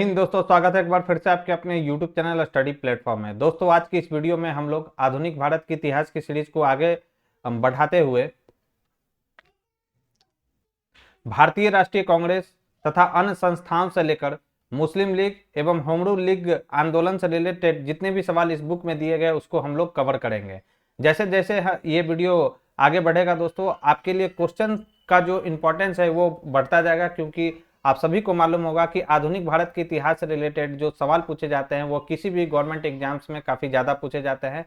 दोस्तों, स्वागत है एक बार फिर से आपके अपने YouTube चैनल स्टडी प्लेटफॉर्म में। दोस्तों, आज की इस वीडियो में हम लोग आधुनिक भारत के इतिहास की सीरीज को आगे बढ़ाते हुए भारतीय राष्ट्रीय कांग्रेस तथा अन्य संस्थाओं से लेकर मुस्लिम लीग एवं होमरू लीग आंदोलन से रिलेटेड जितने भी सवाल इस बुक में दिए गए उसको हम लोग कवर करेंगे। जैसे जैसे ये वीडियो आगे बढ़ेगा दोस्तों, आपके लिए क्वेश्चन का जो इम्पोर्टेंस है वो बढ़ता जाएगा, क्योंकि आप सभी को मालूम होगा कि आधुनिक भारत के इतिहास से रिलेटेड जो सवाल पूछे जाते हैं वो किसी भी गवर्नमेंट एग्जाम्स में काफ़ी ज़्यादा पूछे जाते हैं।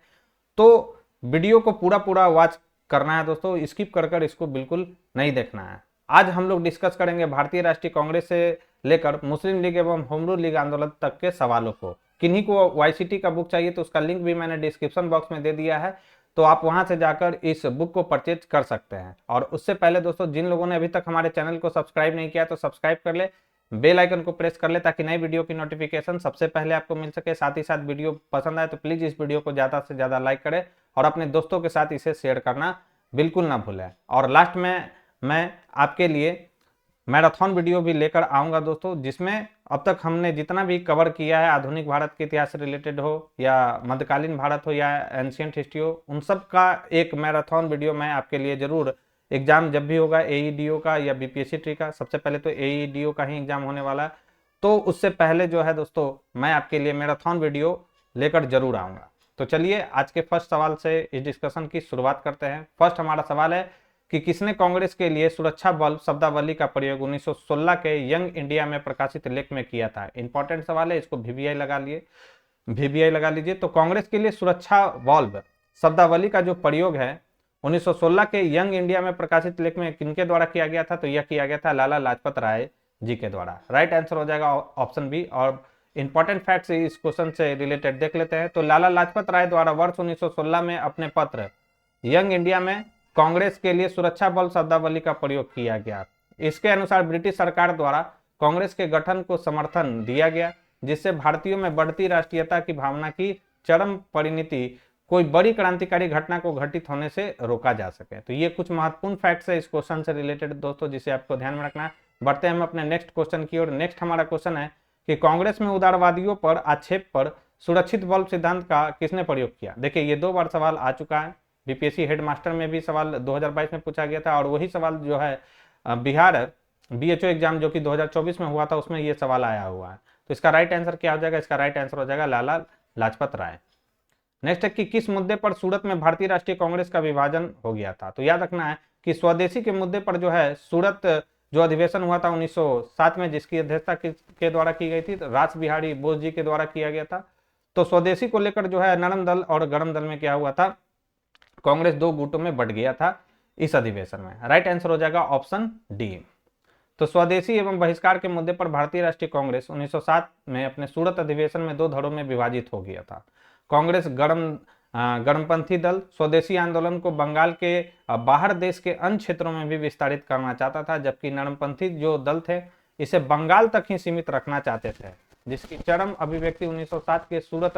तो वीडियो को पूरा पूरा वॉच करना है दोस्तों, स्किप कर कर इसको बिल्कुल नहीं देखना है। आज हम लोग डिस्कस करेंगे भारतीय राष्ट्रीय कांग्रेस से लेकर मुस्लिम लीग एवं होमरू लीग आंदोलन तक के सवालों को। किन्हीं को वाईसीटी का बुक चाहिए तो उसका लिंक भी मैंने डिस्क्रिप्शन बॉक्स में दे दिया है, तो आप वहां से जाकर इस बुक को परचेज कर सकते हैं। और उससे पहले दोस्तों, जिन लोगों ने अभी तक हमारे चैनल को सब्सक्राइब नहीं किया तो सब्सक्राइब कर ले, बेल आइकन को प्रेस कर ले ताकि नई वीडियो की नोटिफिकेशन सबसे पहले आपको मिल सके। साथ ही साथ वीडियो पसंद आए तो प्लीज इस वीडियो को ज्यादा से ज्यादा लाइक करें और अपने दोस्तों के साथ इसे शेयर करना बिल्कुल ना भूलें। और लास्ट में मैं आपके लिए मैराथन वीडियो भी लेकर आऊंगा दोस्तों, जिसमें अब तक हमने जितना भी कवर किया है आधुनिक भारत के इतिहास से रिलेटेड हो या मध्यकालीन भारत हो या एंशियंट हिस्ट्री हो, उन सब का एक मैराथन वीडियो मैं आपके लिए जरूर, एग्जाम जब भी होगा एईडीओ का या बीपीएससी ट्री का, सबसे पहले तो एईडीओ का ही एग्जाम होने वाला है, तो उससे पहले जो है दोस्तों मैं आपके लिए मैराथन वीडियो लेकर जरूर आऊंगा। तो चलिए आज के फर्स्ट सवाल से इस डिस्कशन की शुरुआत करते हैं। फर्स्ट हमारा सवाल है कि किसने कांग्रेस के लिए सुरक्षा बल शब्दावली का प्रयोग 1916 के यंग इंडिया में प्रकाशित लेख में किया था। इंपॉर्टेंट सवाल है, इसको वीवीआई लगा लीजिए। तो कांग्रेस के लिए सुरक्षा बल शब्दावली का जो प्रयोग है 1916 के यंग इंडिया में प्रकाशित लेख में किनके द्वारा किया गया था, तो यह किया गया था लाला लाजपत राय जी के द्वारा। राइट आंसर हो जाएगा ऑप्शन बी। और इंपॉर्टेंट फैक्ट्स इस क्वेश्चन से रिलेटेड देख लेते हैं। तो लाला लाजपत राय द्वारा वर्ष 1916 में अपने पत्र यंग इंडिया में कांग्रेस के लिए सुरक्षा बल शब्दावली का प्रयोग किया गया। इसके अनुसार ब्रिटिश सरकार द्वारा कांग्रेस के गठन को समर्थन दिया गया, जिससे भारतीयों में बढ़ती राष्ट्रीयता की भावना की चरम परिणति कोई बड़ी क्रांतिकारी घटना को घटित होने से रोका जा सके। तो ये कुछ महत्वपूर्ण फैक्ट्स है इस क्वेश्चन से रिलेटेड दोस्तों, जिसे आपको ध्यान में रखना है। बढ़ते हैं हम अपने नेक्स्ट क्वेश्चन की ओर। नेक्स्ट हमारा क्वेश्चन है कि कांग्रेस में उदारवादियों पर आक्षेप पर सुरक्षित बल सिद्धांत का किसने प्रयोग किया। देखिए, ये 2 बार सवाल आ चुका है। बीपीएससी हेडमास्टर में भी सवाल 2022 में पूछा गया था, और वही सवाल जो है बिहार बीएचओ एग्जाम जो कि 2024 में हुआ था उसमें ये सवाल आया हुआ है। तो इसका राइट आंसर क्या हो जाएगा? इसका राइट आंसर हो जाएगा लाला लाजपत राय। नेक्स्ट है कि किस मुद्दे पर सूरत में भारतीय राष्ट्रीय कांग्रेस का विभाजन हो गया था। तो याद रखना है कि स्वदेशी के मुद्दे पर जो है सूरत जो अधिवेशन हुआ था 1907 में, जिसकी अध्यक्षता के द्वारा की गई थी, रास बिहारी बोस जी के द्वारा किया गया था। तो स्वदेशी को लेकर जो है नरम दल और गरम दल में क्या हुआ था, कांग्रेस 2 गुटों में बढ़ गया था इस अधिवेशन में। राइट आंसर हो जाएगा ऑप्शन डी। तो स्वदेशी एवं बहिष्कार के मुद्दे पर भारतीय राष्ट्रीय कांग्रेस 1907 में अपने सूरत अधिवेशन में 2 धड़ों में विभाजित हो गया था। कांग्रेस गरमपंथी दल स्वदेशी आंदोलन को बंगाल के बाहर देश के अन्य क्षेत्रों में भी विस्तारित करना चाहता था, जबकि नरमपंथी जो दल थे इसे बंगाल तक ही सीमित रखना चाहते थे, जिसकी चरम अभिव्यक्ति 1907 के सूरत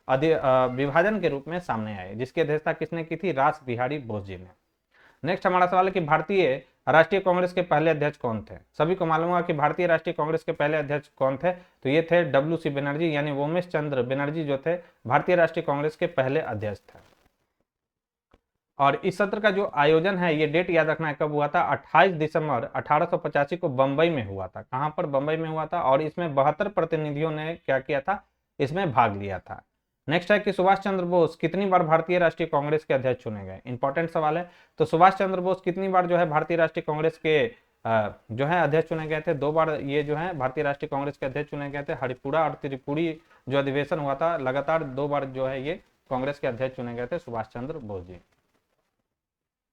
विभाजन के रूप में सामने आई, जिसकी अध्यक्षता किसने की थी? रास बिहारी बोस जी ने। नेक्स्ट हमारा सवाल है कि भारतीय राष्ट्रीय कांग्रेस के पहले अध्यक्ष कौन थे। सभी को मालूम होगा कि भारतीय राष्ट्रीय कांग्रेस के पहले अध्यक्ष कौन थे, तो ये थे डब्ल्यू.सी. बनर्जी, यानी उमेश चंद्र बनर्जी जो थे भारतीय राष्ट्रीय कांग्रेस के पहले अध्यक्ष थे। और इस सत्र का जो आयोजन है, ये डेट याद रखना है कब हुआ था, 28 दिसंबर 1885 को बंबई में हुआ था। कहां पर? बंबई में हुआ था। और इसमें 72 प्रतिनिधियों ने क्या किया था, इसमें भाग लिया था। नेक्स्ट है कि सुभाष चंद्र बोस कितनी बार भारतीय राष्ट्रीय कांग्रेस के अध्यक्ष चुने गए। इंपॉर्टेंट सवाल है। तो सुभाष चंद्र बोस कितनी बार जो है भारतीय राष्ट्रीय कांग्रेस के जो है अध्यक्ष चुने गए थे? 2 बार ये जो है भारतीय राष्ट्रीय कांग्रेस के अध्यक्ष चुने गए थे। हरिपुरा और त्रिपुरी जो अधिवेशन हुआ था, लगातार 2 बार जो है ये कांग्रेस के अध्यक्ष चुने गए थे सुभाष चंद्र बोस जी।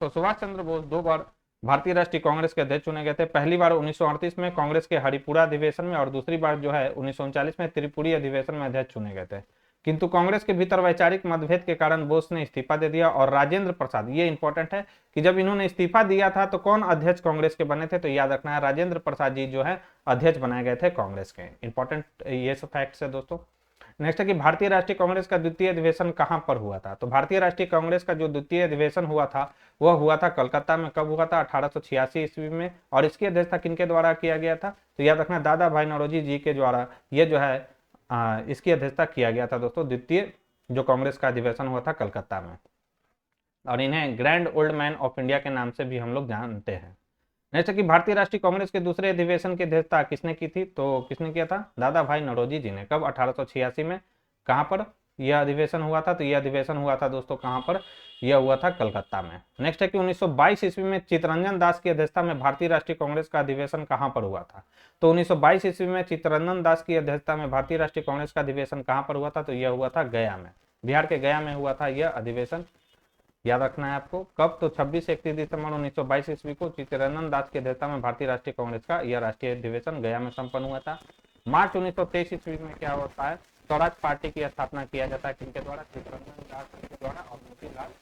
तो सुभाष चंद्र बोस 2 बार भारतीय राष्ट्रीय कांग्रेस के अध्यक्ष चुने गए थे। पहली बार 1938 में कांग्रेस के हरिपुरा अधिवेशन में, और दूसरी बार जो है 1939 में त्रिपुरी अधिवेशन में अध्यक्ष चुने गए थे। किंतु कांग्रेस के भीतर वैचारिक मतभेद के कारण बोस ने इस्तीफा दे दिया, और राजेंद्र प्रसाद, ये इंपॉर्टेंट है कि जब इन्होंने इस्तीफा दिया था तो कौन अध्यक्ष कांग्रेस के बने थे, तो याद रखना है राजेंद्र प्रसाद जी जो है अध्यक्ष बनाए गए थे कांग्रेस के। इंपॉर्टेंट ये सब फैक्ट्स है दोस्तों। नेक्स्ट है कि भारतीय राष्ट्रीय कांग्रेस का द्वितीय अधिवेशन कहां पर हुआ था। तो भारतीय राष्ट्रीय कांग्रेस का जो द्वितीय अधिवेशन हुआ था वह हुआ था कलकत्ता में। कब हुआ था? 1886 ईस्वी में। और इसकी अध्यक्षता किनके द्वारा किया गया था? तो याद रखना दादा भाई नौरोजी जी के द्वारा ये जो है इसकी अध्यक्षता किया गया था दोस्तों, द्वितीय जो कांग्रेस का अधिवेशन हुआ था कलकत्ता में। और इन्हें grand old man of India के नाम से भी हम लोग जानते हैं। नेक्स्ट है कि भारतीय राष्ट्रीय कांग्रेस के दूसरे अधिवेशन की अध्यक्षता किसने की थी? तो किसने किया था? दादा भाई नौरोजी जी ने। कब? 1886 में। कहां पर यह अधिवेशन हुआ था? तो यह अधिवेशन हुआ था दोस्तों कहां पर? यह हुआ था कलकत्ता में। नेक्स्ट है कि 1922 ईस्वी में चित्तरंजन दास की अध्यक्षता में भारतीय राष्ट्रीय कांग्रेस का अधिवेशन कहां पर हुआ था? तो 1922 ईस्वी में चित्तरंजन दास की अध्यक्षता में भारतीय राष्ट्रीय कांग्रेस का अधिवेशन कहां पर हुआ था? तो यह हुआ था गया में। बिहार के गया में हुआ था यह अधिवेशन। याद रखना है आपको। कब? तो 26 से 31 दिसंबर 1922 ईस्वी को चित्तरंजन दास की अध्यक्षता में भारतीय राष्ट्रीय कांग्रेस का यह राष्ट्रीय अधिवेशन गया में संपन्न हुआ था। मार्च 1923 ईस्वी में क्या होता है? स्वराज पार्टी की स्थापना किया जाता है। किनके द्वारा? चित्तरंजन दास के द्वारा और मोतीलाल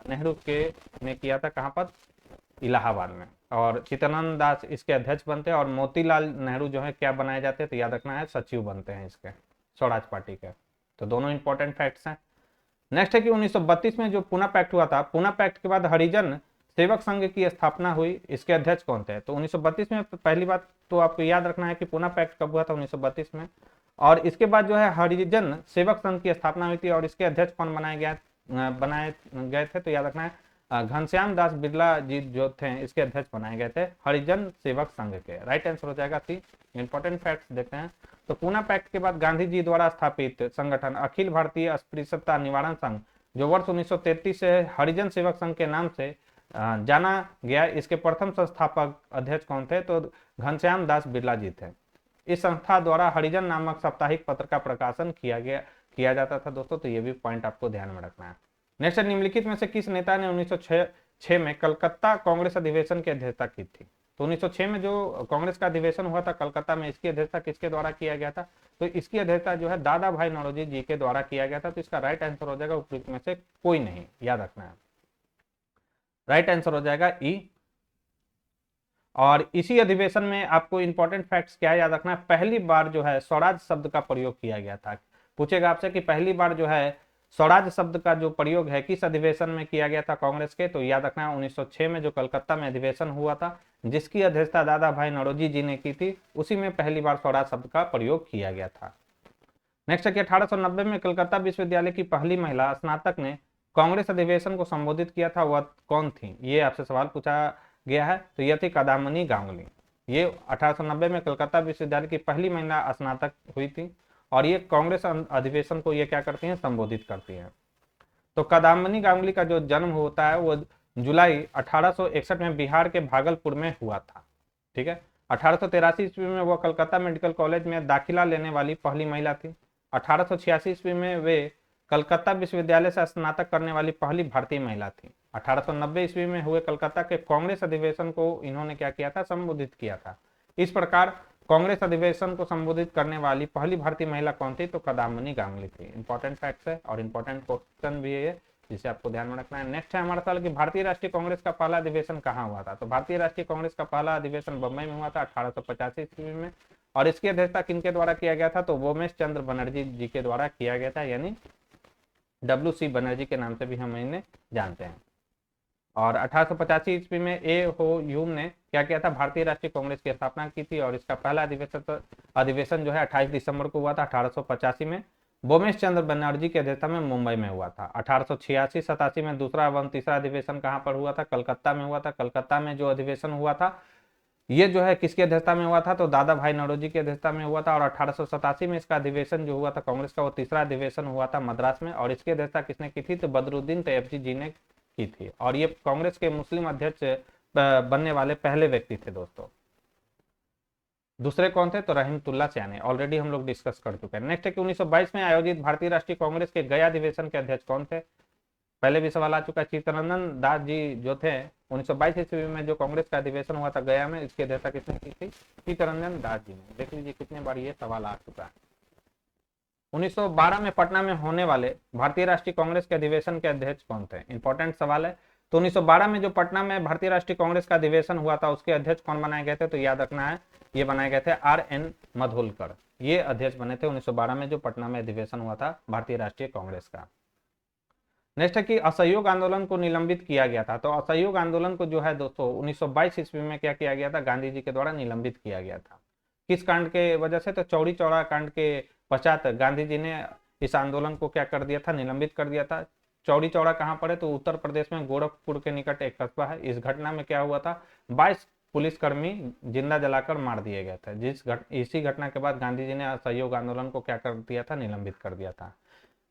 नेहरू के ने किया था। कहां पर? इलाहाबाद में। और चित्तरंजन दास इसके अध्यक्ष बनते हैं और मोतीलाल नेहरू जो है क्या बनाए जाते हैं? तो याद रखना है सचिव बनते हैं इसके स्वराज पार्टी के। तो दोनों इंपॉर्टेंट फैक्ट्स हैं। नेक्स्ट है कि 1932 में जो पूना पैक्ट हुआ था, पूना पैक्ट के बाद हरिजन सेवक संघ की स्थापना हुई। इसके अध्यक्ष कौन थे? तो 1932 में पहली बात तो आपको याद रखना है कि पूना पैक्ट कब हुआ था? 1932 में। और इसके बाद जो है हरिजन सेवक संघ की स्थापना हुई थी और इसके अध्यक्ष कौन बनाए गए थे? तो याद रखना है घनश्याम दास बिरला जी जो थे इसके अध्यक्ष बनाए गए थे हरिजन सेवक संघ के। राइट आंसर हो जाएगा सी। इंपॉर्टेंट फैक्ट्स देखते हैं। तो पूना पैक्ट के बाद गांधी जी द्वारा स्थापित संगठन अखिल भारतीय अस्पृश्यता निवारण संघ जो वर्ष 1933 से हरिजन सेवक संघ के नाम से जाना गया, इसके प्रथम संस्थापक अध्यक्ष कौन थे? तो घनश्याम दास बिरला जी थे। इस संस्था द्वारा हरिजन नामक साप्ताहिक पत्र का प्रकाशन किया जाता था दोस्तों। तो ये भी पॉइंट आपको ध्यान में रखना है। नेक्स्ट, निम्नलिखित में से किस नेता ने 1906 में कलकत्ता कांग्रेस अधिवेशन की अध्यक्षता की थी? तो 1906 में जो कांग्रेस का अधिवेशन हुआ था कलकत्ता में, इसकी अध्यक्षता किसके द्वारा किया गया था? तो इसकी अध्यक्षता जो है दादा भाई नौरोजी जी के द्वारा किया गया था। तो इसका राइट आंसर हो जाएगा उपयुक्त में से कोई नहीं, याद रखना है। राइट आंसर हो जाएगा ई। और इसी अधिवेशन में आपको इंपॉर्टेंट फैक्ट्स क्या याद रखना है? पहली बार जो है स्वराज शब्द का प्रयोग किया गया था। पूछेगा आपसे कि पहली बार जो है स्वराज शब्द का जो प्रयोग है किस अधिवेशन में किया गया था कांग्रेस के? तो याद रखना है 1906 में जो कलकत्ता में अधिवेशन हुआ था जिसकी अध्यक्षता दादा भाई नौरोजी जी ने की थी, उसी में पहली बार स्वराज शब्द का प्रयोग किया गया था। नेक्स्ट है कि 1890 में कलकत्ता विश्वविद्यालय की पहली महिला स्नातक ने कांग्रेस अधिवेशन को संबोधित किया था, वह कौन थी? ये आपसे सवाल पूछा गया है। तो यह थी कादामनी गांगुली। ये 1890 में कलकत्ता विश्वविद्यालय की पहली महिला स्नातक हुई थी और ये कांग्रेस अधिवेशन को ये क्या करती हैं? संबोधित करती हैं। तो कादाम्बनी गांगुली का जो जन्म होता है वो जुलाई 1861 में बिहार के भागलपुर में हुआ था। ठीक है। 1883 ईस्वी में वह कलकत्ता मेडिकल कॉलेज में दाखिला लेने वाली पहली महिला थी। 1886 ईस्वी में वे कलकत्ता विश्वविद्यालय से स्नातक करने वाली पहली भारतीय महिला थी। 1890 ईस्वी में हुए कलकत्ता के कांग्रेस अधिवेशन को इन्होंने क्या किया था? संबोधित किया था। इस प्रकार कांग्रेस अधिवेशन को संबोधित करने वाली पहली भारतीय महिला कौन थी? तो कादाम्बनी गांगुली थी। इंपॉर्टेंट फैक्ट्स है और इंपॉर्टेंट क्वेश्चन भी है जिसे आपको ध्यान में रखना है। नेक्स्ट है हमारा सवाल कि भारतीय राष्ट्रीय कांग्रेस का पहला अधिवेशन कहाँ हुआ था? तो भारतीय राष्ट्रीय कांग्रेस का पहला अधिवेशन बम्बई में हुआ था 1885 ईस्वी में और इसकी अध्यक्षता किनके द्वारा किया गया था? तो वोमेश चंद्र बनर्जी जी के द्वारा किया गया था, यानी WC बनर्जी के नाम से भी हम इन्हें जानते हैं। और 1885 ईस्वी में ए हो ह्यूम ने क्या किया था? भारतीय राष्ट्रीय कांग्रेस की स्थापना की थी और इसका पहला अधिवेशन जो है 28 दिसंबर को हुआ था 1885 में। वोमेश चंद्र बनर्जी की अध्यक्षता में मुंबई में हुआ था। 1886-87 में दूसरा एवं तीसरा अधिवेशन कहां पर हुआ था? कलकत्ता में हुआ था। कलकत्ता में जो अधिवेशन हुआ था ये जो है किसकी अध्यक्षता में हुआ था? तो दादा भाई नौरोजी की अध्यक्षता में हुआ था। और 1887 में इसका अधिवेशन जो हुआ था कांग्रेस का वो तीसरा अधिवेशन हुआ था मद्रास में और इसकी अध्यक्षता किसने की थी? तो बदरुद्दीन तैयबजी जी ने की थी और ये कांग्रेस के मुस्लिम अध्यक्ष बनने वाले पहले व्यक्ति थे दोस्तों। दूसरे कौन थे? तो रहमतुल्लाह सयानी, ऑलरेडी हम लोग डिस्कस कर चुके हैं। नेक्स्ट है कि 1922 में आयोजित भारतीय राष्ट्रीय कांग्रेस के गया अधिवेशन के अध्यक्ष कौन थे? पहले भी सवाल आ चुका है। चित्तरंजन दास जी जो थे 1922 ईस्वी में जो कांग्रेस का अधिवेशन हुआ था गया में, इसकी अध्यक्षता किसने की थी? चित्तरंजन दास जी ने। देख लीजिए कितने बार ये सवाल आ चुका है। 1912 में पटना में होने वाले भारतीय राष्ट्रीय कांग्रेस के अधिवेशन के अध्यक्ष कौन थे? इंपॉर्टेंट सवाल है। तो 1912 में जो पटना में भारतीय राष्ट्रीय कांग्रेस का अधिवेशन हुआ था उसके अध्यक्ष कौन बनाए गए थे? तो याद रखना है ये बनाए गए थे RN मधोलकर। ये अध्यक्ष बने थे 1912 में, जो पटना में अधिवेशन हुआ था भारतीय राष्ट्रीय कांग्रेस का। नेक्स्ट है कि असहयोग आंदोलन को निलंबित किया गया था। तो असहयोग आंदोलन को जो है दोस्तों 1922 ईस्वी में क्या किया गया था, गांधी जी के द्वारा निलंबित किया गया था। किस कांड के वजह से, तो चौरी चौरा कांड के पश्चात गांधी जी ने इस आंदोलन को क्या कर दिया था, निलंबित कर दिया था। चौरी चौरा कहाँ पर है, तो उत्तर प्रदेश में गोरखपुर के निकट एक कस्बा है। इस घटना में क्या हुआ था, 22 पुलिसकर्मी जिंदा जलाकर मार दिए गए थे। इसी घटना के बाद गांधी जी ने असहयोग आंदोलन को क्या कर दिया था, निलंबित कर दिया था।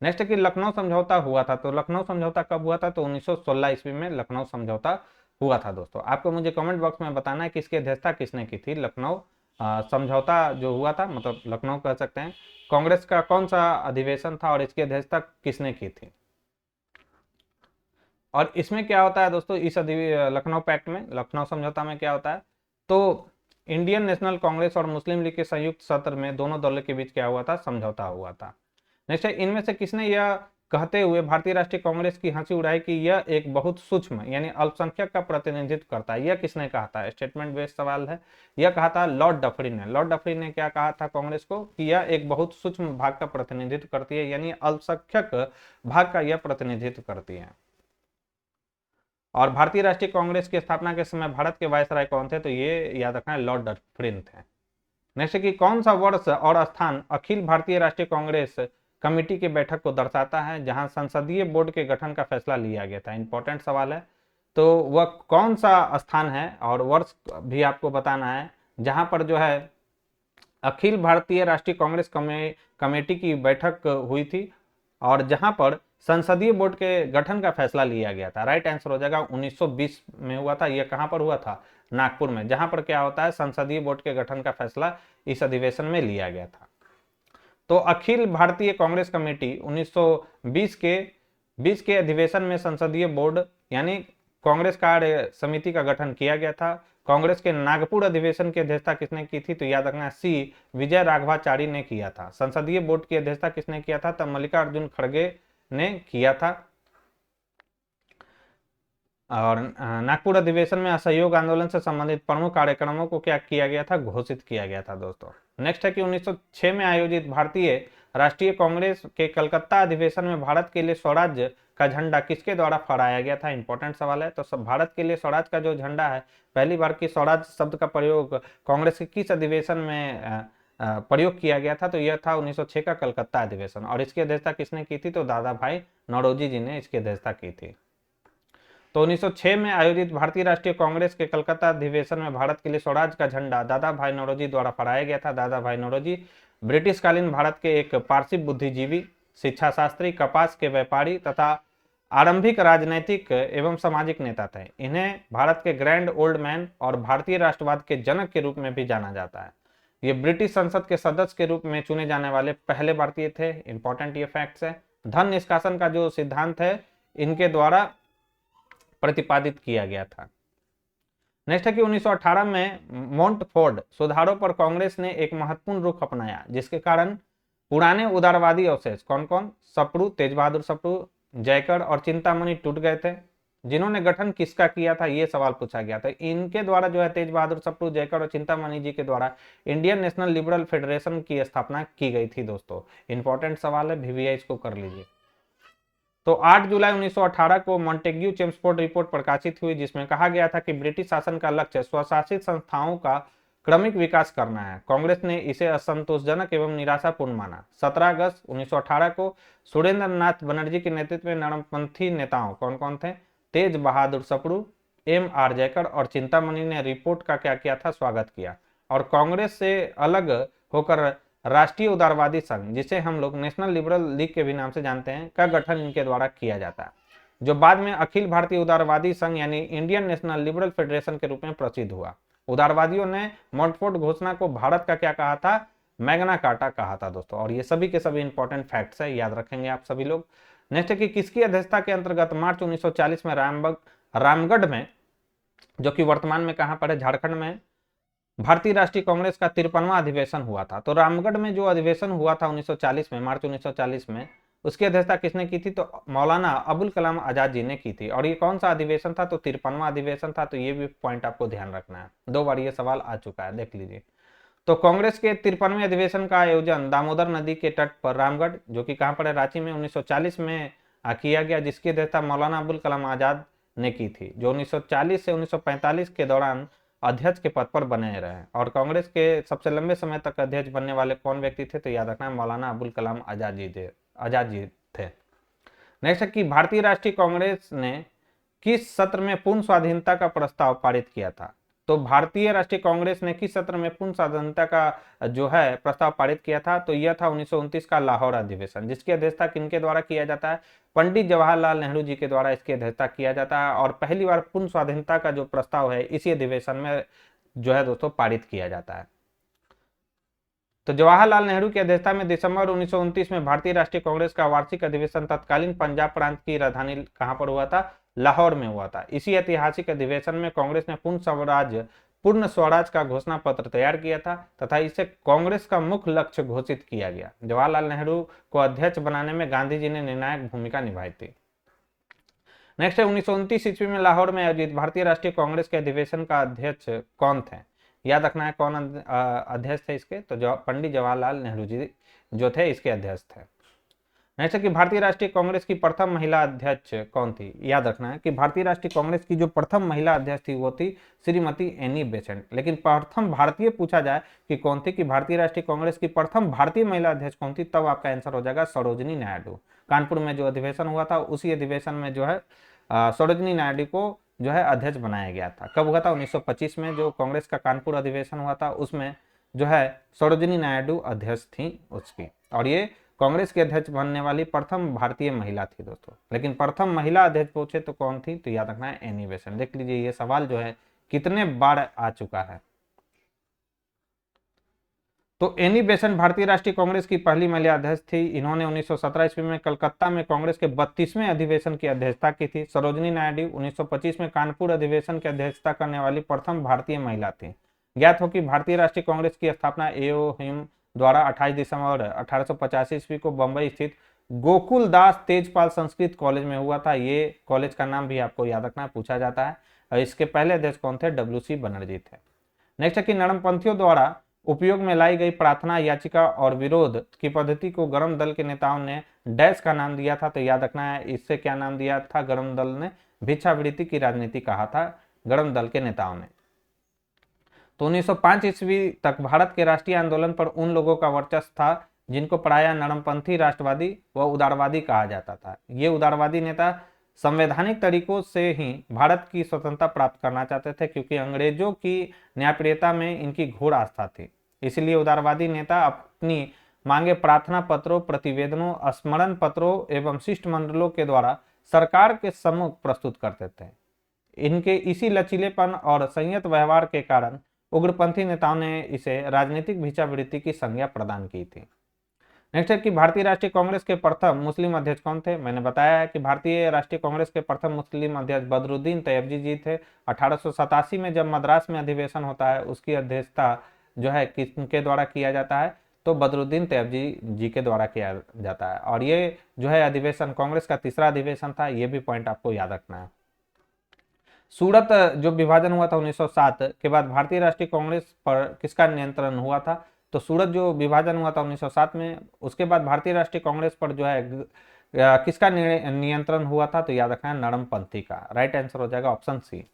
नेक्स्ट है कि लखनऊ समझौता हुआ था। तो लखनऊ समझौता कब हुआ था, तो 1916 ईस्वी में लखनऊ समझौता हुआ था दोस्तों। आपको मुझे कमेंट बॉक्स में बताना है कि इसकी अध्यक्षता किसने की थी। लखनऊ समझौता जो हुआ था, मतलब लखनऊ कह सकते हैं, कांग्रेस का कौन सा अधिवेशन था और इसकी अध्यक्षता किसने की थी। और इसमें क्या होता है दोस्तों, इस लखनऊ पैक्ट में, लखनऊ समझौता में क्या होता है, तो इंडियन नेशनल कांग्रेस और मुस्लिम लीग के संयुक्त सत्र में दोनों दलों के बीच क्या हुआ था, समझौता हुआ था। नेक्स्ट है, इनमें से किसने यह कहते हुए भारतीय राष्ट्रीय कांग्रेस की हंसी उड़ाई कि यह एक बहुत सूक्ष्म यानी अल्पसंख्यक का प्रतिनिधित्व करता है। यह किसने कहा था, स्टेटमेंट बेस्ड सवाल है। यह कहा था लॉर्ड डफरी ने। लॉर्ड डफरी ने क्या कहा था कांग्रेस को, कि यह एक बहुत सूक्ष्म भाग का प्रतिनिधित्व करती है, यानी अल्पसंख्यक भाग का यह प्रतिनिधित्व करती है। और भारतीय राष्ट्रीय कांग्रेस की स्थापना के समय भारत के वायसराय कौन थे, तो ये याद रखना है, लॉर्ड डफरिन थे। नेक्स्ट कि कौन सा वर्ष और स्थान अखिल भारतीय राष्ट्रीय कांग्रेस कमेटी की बैठक को दर्शाता है जहां संसदीय बोर्ड के गठन का फैसला लिया गया था। इंपॉर्टेंट सवाल है। तो वह कौन सा स्थान है और वर्ष भी आपको बताना है जहां पर जो है अखिल भारतीय राष्ट्रीय कांग्रेस कमेटी की बैठक हुई थी और जहां पर संसदीय बोर्ड के गठन का फैसला लिया गया था। राइट आंसर हो जाएगा 1920 में हुआ था। यह कहां पर हुआ था, नागपुर में, जहां पर क्या होता है, संसदीय बोर्ड के गठन का फैसला इस अधिवेशन में लिया गया था। तो अखिल भारतीय कांग्रेस कमेटी 1920 के अधिवेशन में संसदीय बोर्ड यानी कांग्रेस कार्य समिति का गठन किया गया था। कांग्रेस के नागपुर अधिवेशन की अध्यक्षता किसने की थी, तो याद रखना सी विजय राघवाचारी ने किया था। संसदीय बोर्ड की अध्यक्षता किसने किया था, तब मल्लिकार्जुन खड़गे ने किया था। और नागपुर अधिवेशन में असहयोग आंदोलन से संबंधित प्रमुख कार्यक्रमों को क्या किया गया था, घोषित किया गया था दोस्तों। नेक्स्ट है कि 1906 में आयोजित भारतीय राष्ट्रीय कांग्रेस के कलकत्ता अधिवेशन में भारत के लिए स्वराज का झंडा किसके द्वारा फहराया गया था। इंपॉर्टेंट सवाल है। तो सब भारत के लिए स्वराज का जो झंडा है, पहली बार की स्वराज शब्द का प्रयोग कांग्रेस के किस अधिवेशन में प्रयोग किया गया था, तो यह था 1906 का कलकत्ता अधिवेशन। और इसकी अध्यक्षता किसने की थी, तो दादा भाई नौरोजी जी ने इसकी अध्यक्षता की थी। तो 1906 में आयोजित भारतीय राष्ट्रीय कांग्रेस के कलकत्ता अधिवेशन में भारत के लिए स्वराज का झंडा दादा भाई नौरोजी द्वारा फहराया गया था। दादा भाई नौरोजी ब्रिटिश कालीन भारत के एक पारसी बुद्धिजीवी, शिक्षा शास्त्री, कपास के व्यापारी तथा आरंभिक राजनैतिक एवं सामाजिक नेता थे। इन्हें भारत के ग्रैंड ओल्ड मैन और भारतीय राष्ट्रवाद के जनक के रूप में भी जाना जाता है। ये ब्रिटिश संसद के सदस्य के रूप में चुने जाने वाले पहले भारतीय थे। इंपॉर्टेंट ये फैक्ट्स है। धन निष्कासन का जो सिद्धांत है इनके द्वारा प्रतिपादित किया गया था। नेक्स्ट है कि 1918 में मोंटफोर्ड सुधारों पर कांग्रेस ने एक महत्वपूर्ण रुख अपनाया, जिसके कारण पुराने उदारवादी अवशेष कौन कौन, सप्रू, तेज बहादुर सप्रू, जयकर और चिंतामणि टूट गए थे। जिन्होंने गठन किसका किया था, ये सवाल पूछा गया था। इनके द्वारा जो है तेज बहादुर सप्रू, जयकर और चिंतामणि जी के द्वारा इंडियन नेशनल लिबरल फेडरेशन की स्थापना की गई थी दोस्तों। इंपॉर्टेंट सवाल है, VVIS को कर लीजिए। तो 8 जुलाई 1918 को मॉन्टेग्यू चेम्सफोर्ड रिपोर्ट प्रकाशित हुई, जिसमें कहा गया था कि ब्रिटिश शासन का लक्ष्य स्वशासित संस्थाओं का क्रमिक विकास करना है। कांग्रेस ने इसे असंतोषजनक एवं निराशापूर्ण माना। 17 अगस्त 1918 को सुरेंद्र नाथ बनर्जी के नेतृत्व में नरमपंथी नेताओं कौन कौन थे, तेज बहादुर सप्रू, MR जयकर और चिंतामणि ने रिपोर्ट का क्या किया था, स्वागत किया। और कांग्रेस से अलग होकर राष्ट्रीय उदारवादी संघ, जिसे हम लोग नेशनल लिबरल लीग के भी नाम से जानते हैं, का गठन इनके द्वारा किया जाता है, जो बाद में अखिल भारतीय उदारवादी संघ यानी इंडियन नेशनल लिबरल फेडरेशन के रूप में प्रसिद्ध हुआ। उदारवादियों ने मोंटफोर्ड घोषणा को भारत का क्या कहा था, मैग्ना कार्टा कहा था दोस्तों। और ये सभी के सभी इंपॉर्टेंट फैक्ट्स है, याद रखेंगे आप सभी लोग। नेक्स्ट है कि किसकी अध्यक्षता के अंतर्गत मार्च 1940 में रामगढ़ में, जो कि वर्तमान में कहां पर है, झारखंड में, भारतीय राष्ट्रीय कांग्रेस का 53वां अधिवेशन हुआ था। तो रामगढ़ में जो अधिवेशन हुआ था 1940 में, मार्च 1940 में, उसकी अध्यक्षता किसने की थी, तो मौलाना अबुल कलाम आजाद जी ने की थी। और ये कौन सा अधिवेशन था, तो 53वां अधिवेशन था। तो ये भी पॉइंट आपको ध्यान रखना है, 2 बार ये सवाल आ चुका है, देख लीजिए। तो कांग्रेस के 53वें अधिवेशन का आयोजन दामोदर नदी के तट पर रामगढ़, जो कि कहां पर है, रांची में 1940 में किया गया, जिसकी अध्यक्षता मौलाना अबुल कलाम आजाद ने की थी, जो 1940 से 1945 के दौरान अध्यक्ष के पद पर बने रहे। और कांग्रेस के सबसे लंबे समय तक अध्यक्ष बनने वाले कौन व्यक्ति थे, तो याद रखना है मौलाना अबुल कलाम आजाद जी थे। नेक्स्ट है कि भारतीय राष्ट्रीय कांग्रेस ने किस सत्र में पूर्ण स्वाधीनता का प्रस्ताव पारित किया था। तो भारतीय राष्ट्रीय कांग्रेस ने किस सत्र में पूर्ण स्वाधीनता का जो है प्रस्ताव पारित किया था, तो यह था 1929 का लाहौर अधिवेशन, जिसकी अध्यक्षता किनके द्वारा किया जाता है, पंडित जवाहरलाल नेहरू जी के द्वारा इसकी अध्यक्षता किया जाता है। और पहली बार पूर्ण स्वाधीनता का जो प्रस्ताव है इसी अधिवेशन में जो है दोस्तों पारित किया जाता है। तो जवाहरलाल नेहरू की अध्यक्षता में दिसंबर 1929 में भारतीय राष्ट्रीय कांग्रेस का वार्षिक अधिवेशन तत्कालीन पंजाब प्रांत की राजधानी कहां पर हुआ था, लाहौर में हुआ था। इसी ऐतिहासिक अधिवेशन में कांग्रेस ने पूर्ण स्वराज का घोषणा पत्र तैयार किया था तथा इसे कांग्रेस का मुख्य लक्ष्य घोषित किया गया। जवाहरलाल नेहरू को अध्यक्ष बनाने में गांधी जी ने निर्णायक भूमिका निभाई थी। नेक्स्ट है 1929 ईस्वी में लाहौर में आयोजित भारतीय राष्ट्रीय कांग्रेस के अधिवेशन का अध्यक्ष कौन थे, याद रखना है कौन अध्यक्ष थे इसके, तो पंडित जवाहरलाल नेहरू जी जो थे इसके अध्यक्ष थे। नेक्स्ट है कि भारतीय राष्ट्रीय कांग्रेस की प्रथम महिला अध्यक्ष कौन थी, याद रखना है कि भारतीय राष्ट्रीय कांग्रेस की जो प्रथम महिला अध्यक्ष थी वो थी श्रीमती एनी बेसेंट। लेकिन प्रथम भारतीय पूछा जाए कि कौन थी, कि भारतीय राष्ट्रीय कांग्रेस की प्रथम भारतीय महिला अध्यक्ष कौन थी, तब आपका आंसर हो जाएगा सरोजिनी नायडू। कानपुर में जो अधिवेशन हुआ था उसी अधिवेशन में जो है सरोजिनी नायडू को जो है अध्यक्ष बनाया गया था। कब हुआ था, 1925 में जो कांग्रेस का कानपुर अधिवेशन हुआ था उसमें जो है सरोजिनी नायडू अध्यक्ष थी उसकी, और ये कांग्रेस के अध्यक्ष बनने वाली प्रथम भारतीय महिला थी दोस्तों। लेकिन प्रथम महिला अध्यक्ष पूछे तो कौन थी, तो याद रखना है एनी बेसेंट। देख लीजिए ये सवाल जो है कितने बार आ चुका है। तो एनी बेसेंट भारतीय राष्ट्रीय कांग्रेस की पहली महिला अध्यक्ष थी। इन्होंने 1917 ईस्वी में कलकत्ता में कांग्रेस के 32वें अधिवेशन की अध्यक्षता की थी। सरोजिनी नायडू 1925 में कानपुर अधिवेशन की अध्यक्षता करने वाली प्रथम भारतीय महिला थी। ज्ञात हो कि भारतीय राष्ट्रीय कांग्रेस की स्थापना ए.ओ. हिम द्वारा 28 दिसंबर 1885 ईस्वी को बंबई स्थित गोकुल दास तेजपाल संस्कृत कॉलेज में हुआ था। ये कॉलेज का नाम भी आपको याद रखना पूछा जाता है। और इसके पहले अध्यक्ष कौन थे, डब्ल्यू.सी. बनर्जी थे। नेक्स्ट है कि नरमपंथियों द्वारा उपयोग में लाई गई प्रार्थना याचिका और विरोध की पद्धति को गरम दल के नेताओं ने डैश का नाम दिया था, तो याद रखना है इससे क्या नाम दिया था, गरम दल ने भिक्षावृत्ति की राजनीति कहा था गरम दल के नेताओं ने। तो 1905 ईस्वी तक भारत के राष्ट्रीय आंदोलन पर उन लोगों का वर्चस्व था जिनको प्रायः नरमपंथी राष्ट्रवादी व उदारवादी कहा जाता था। ये उदारवादी नेता संवैधानिक तरीकों से ही भारत की स्वतंत्रता प्राप्त करना चाहते थे, क्योंकि अंग्रेजों की न्यायप्रियता में इनकी घोर आस्था थी। इसलिए उदारवादी नेता अपनी मांगे प्रार्थना पत्रों, प्रतिवेदनों, स्मरण पत्रों एवं शिष्टमंडलों के द्वारा सरकार के सम्मुख प्रस्तुत करते थे। इनके इसी लचीलेपन और संयत व्यवहार के कारण उग्रपंथी नेताओं ने इसे राजनीतिक भिक्षावृत्ति की संज्ञा प्रदान की थी। नेक्स्ट है कि भारतीय राष्ट्रीय कांग्रेस के प्रथम मुस्लिम अध्यक्ष कौन थे। मैंने बताया है कि भारतीय राष्ट्रीय कांग्रेस के प्रथम मुस्लिम अध्यक्ष बदरुद्दीन तैयबजी जी थे। 1887 में जब मद्रास में अधिवेशन होता है उसकी अध्यक्षता जो है किसके द्वारा किया जाता है, तो बदरुद्दीन तैयबजी जी के द्वारा किया जाता है। और ये जो है अधिवेशन कांग्रेस का तीसरा अधिवेशन था, ये भी पॉइंट आपको याद रखना है। सूरत जो विभाजन हुआ था 1907 के बाद भारतीय राष्ट्रीय कांग्रेस पर किसका नियंत्रण हुआ था, तो सूरत जो विभाजन हुआ था 1907 में, उसके बाद भारतीय राष्ट्रीय कांग्रेस पर जो है किसका नियंत्रण हुआ था, तो याद रखना है नरमपंथी का। राइट आंसर हो जाएगा ऑप्शन सी।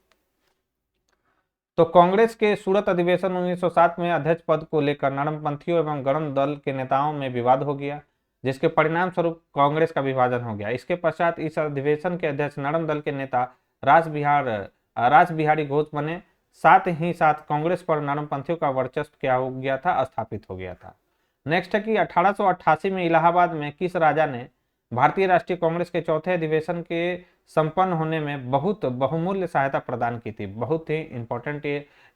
तो कांग्रेस के सूरत अधिवेशन 1907 में अध्यक्ष पद को लेकर नरमपंथियों एवं गरम दल के नेताओं में विवाद हो गया, जिसके परिणाम स्वरूप कांग्रेस का विभाजन हो गया। इसके पश्चात इस अधिवेशन के अध्यक्ष नरम दल के नेता रास बिहारी घोष बने। साथ ही साथ कांग्रेस पर नरमपंथियों का वर्चस्व क्या हो गया था, स्थापित हो गया था। नेक्स्ट है कि 1888 में इलाहाबाद में किस राजा ने भारतीय राष्ट्रीय कांग्रेस के चौथे अधिवेशन के संपन्न होने में बहुत बहुमूल्य सहायता प्रदान की थी। बहुत ही इंपॉर्टेंट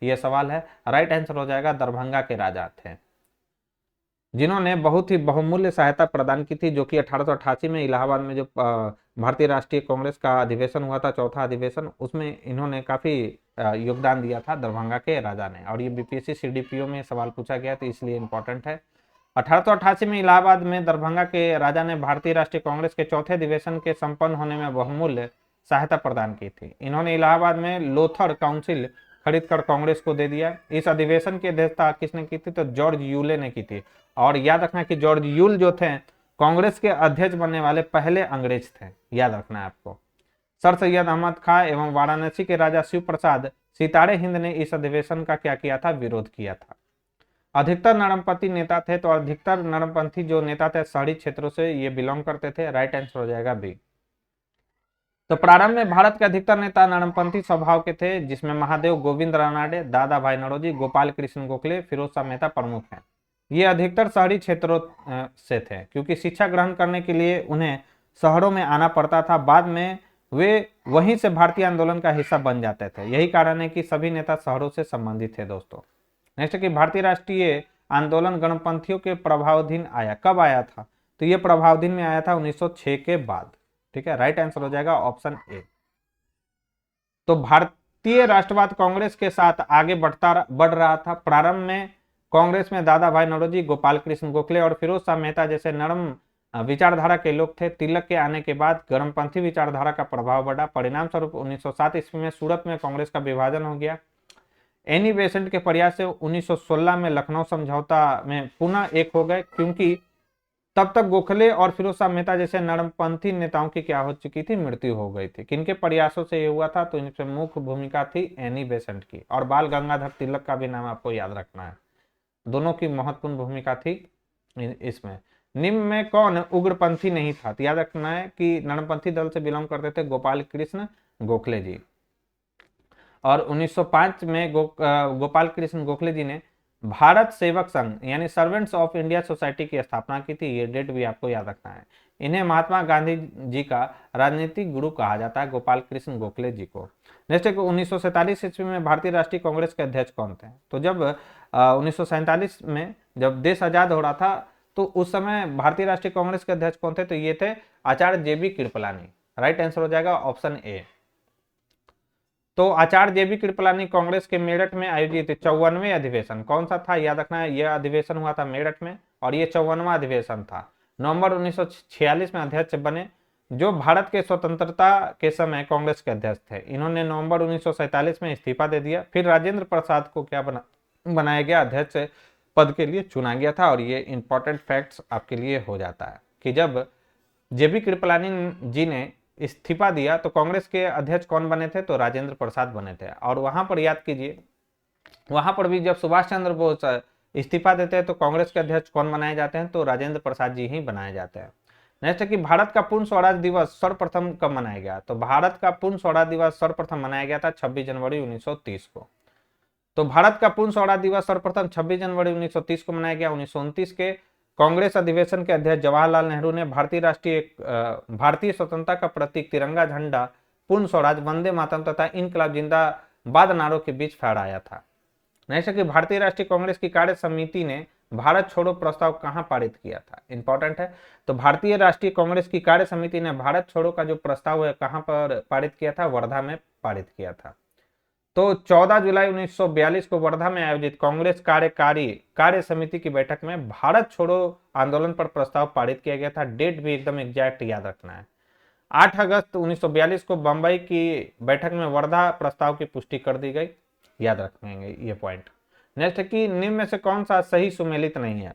ये सवाल है। राइट आंसर हो जाएगा दरभंगा के राजा थे, जिन्होंने बहुत ही बहुमूल्य सहायता प्रदान की थी, जो कि 1888 में इलाहाबाद में जो भारतीय राष्ट्रीय कांग्रेस का अधिवेशन हुआ था, चौथा अधिवेशन, उसमें इन्होंने काफी योगदान दिया था दरभंगा के राजा ने। और ये बीपीएससी सीडीपीओ में सवाल पूछा गया तो इसलिए इंपॉर्टेंट है। 1888 में इलाहाबाद में दरभंगा के राजा ने भारतीय राष्ट्रीय कांग्रेस के चौथे अधिवेशन के संपन्न होने में बहुमूल्य सहायता प्रदान की थी। इन्होंने इलाहाबाद में लोथर काउंसिल खरीद कर कांग्रेस को दे दिया। इस अधिवेशन की अध्यक्षता किसने की थी? तो जॉर्ज यूले ने की थी। और याद रखना कि जॉर्ज यूल जो थे कांग्रेस के अध्यक्ष बनने वाले पहले अंग्रेज थे, याद रखना है आपको। सर सैयद अहमद खां एवं वाराणसी के राजा शिव प्रसाद सितारे हिंद ने इस अधिवेशन का क्या किया था? विरोध किया था। अधिकतर नरमपंथी नेता थे, तो अधिकतर नरमपंथी जो नेता थे शहरी क्षेत्रों से ये बिलोंग करते थे। राइट आंसर हो जाएगा बी। तो प्रारंभ में भारत के अधिकतर नेता नरमपंथी स्वभाव के थे, जिसमें महादेव गोविंद रानाडे, दादा भाई नौरोजी, गोपाल कृष्ण गोखले, फिरोज शाह मेहता प्रमुख हैं। ये अधिकतर शहरी क्षेत्रों से थे, क्योंकि शिक्षा ग्रहण करने के लिए उन्हें शहरों में आना पड़ता था। बाद में वे वहीं से भारतीय आंदोलन का हिस्सा बन जाते थे। यही कारण है कि सभी नेता शहरों से संबंधित थे दोस्तों। नेक्स्ट कि भारतीय राष्ट्रीय आंदोलन गणपंथियों के प्रभावाधीन आया, कब आया था? तो ये प्रभावाधीन में आया था 1906 के बाद। ठीक है, राइट आंसर हो जाएगा ऑप्शन ए। तो भारतीय राष्ट्रवाद कांग्रेस के साथ आगे बढ़ रहा था। प्रारंभ में कांग्रेस में दादा भाई नौरोजी, गोपाल कृष्ण गोखले और फिरोज शाह मेहता जैसे नरम विचारधारा के लोग थे। तिलक के आने के बाद गरमपंथी विचारधारा का प्रभाव बढ़ा। परिणाम स्वरूप 1907 ईस्वी में सूरत में कांग्रेस का विभाजन हो गया। एनी बेसेंट के प्रयास से 1916 में लखनऊ समझौता में पुनः एक हो गए, क्योंकि तब तक गोखले और फिरोज शाह मेहता जैसे नरमपंथी नेताओं की क्या हो चुकी थी? मृत्यु हो गई थी। किनके प्रयासों से ये हुआ था? तो इनमें मुख्य भूमिका थी एनी बेसेंट की, और बाल गंगाधर तिलक का भी नाम आपको याद रखना है। दोनों की महत्वपूर्ण भूमिका थी इसमें। निम्न में कौन उग्रपंथी नहीं था? तो याद रखना है कि नरमपंथी दल से बिलोंग करते थे गोपाल कृष्ण गोखले जी। और 1905 में गोपाल कृष्ण गोखले जी ने भारत सेवक संघ यानी सर्वेंट्स ऑफ इंडिया सोसाइटी की स्थापना की थी। ये डेट भी आपको याद रखना है। इन्हें महात्मा गांधी जी का राजनीतिक गुरु कहा जाता है, गोपाल कृष्ण गोखले जी को। नेक्स्ट 1947 ईस्वी में भारतीय राष्ट्रीय कांग्रेस के अध्यक्ष कौन थे? तो जब 1947 में जब देश आजाद हो रहा था, तो उस समय भारतीय राष्ट्रीय कांग्रेस के अध्यक्ष कौन थे? तो ये थे आचार्य जेबी कृपलानी। राइट आंसर हो जाएगा ऑप्शन ए। तो आचार्य जेबी कृपलानी कांग्रेस के मेरठ में आयोजित 54वें अधिवेशन कौन सा था? याद रखना है, यह अधिवेशन हुआ था मेरठ में, और ये 54वां अधिवेशन था। नवंबर 1946 में अध्यक्ष बने, जो भारत के स्वतंत्रता के समय कांग्रेस के अध्यक्ष थे। इन्होंने नवंबर 1947 में इस्तीफा दे दिया। फिर राजेंद्र प्रसाद को क्या बनाया गया? अध्यक्ष पद के लिए चुना गया था। और ये इंपॉर्टेंट फैक्ट्स आपके लिए हो जाता है कि जब जेबी कृपलानी जी ने इस्तीफा दिया तो कांग्रेस के अध्यक्ष कौन बने थे? तो राजेंद्र प्रसाद बने थे। और वहां पर याद कीजिए, वहां पर भी जब सुभाष चंद्र बोस इस्तीफा देते हैं तो कांग्रेस के अध्यक्ष कौन बनाए जाते हैं? तो राजेंद्र प्रसाद जी ही बनाए जाते हैं। नेक्स्ट है कि भारत का पूर्ण स्वराज दिवस सर्वप्रथम कब मनाया गया? तो भारत का पूर्ण स्वराज दिवस सर्वप्रथम मनाया गया था 26 जनवरी 1930 को। तो भारत का पूर्ण स्वराज दिवस सर्वप्रथम 26 जनवरी 1930 को मनाया गया। 1929 के कांग्रेस अधिवेशन के अध्यक्ष जवाहरलाल नेहरू ने भारतीय स्वतंत्रता का प्रतीक तिरंगा झंडा, पूर्ण स्वराज, वंदे मातरम तथा इनकलाब जिंदाबाद नारों के बीच फहराया था। नेक्स्ट कि भारतीय राष्ट्रीय कांग्रेस की कार्य समिति ने भारत छोड़ो प्रस्ताव कहां पारित किया था? इंपॉर्टेंट है। तो भारतीय राष्ट्रीय कांग्रेस की कार्य समिति ने भारत छोड़ो का जो प्रस्ताव है कहां पर पारित किया था? वर्धा में पारित किया था। तो 14 जुलाई 1942 को वर्धा में आयोजित कांग्रेस कार्य समिति की बैठक में भारत छोड़ो आंदोलन पर प्रस्ताव पारित किया गया था। डेट भी एकदम एग्जैक्ट याद रखना है। 8 अगस्त 1942 को बंबई की बैठक में वर्धा प्रस्ताव की पुष्टि कर दी गई। याद रखेंगे ये पॉइंट। नेक्स्ट है कि निम्न में से कौन सा सही सुमेलित नहीं है?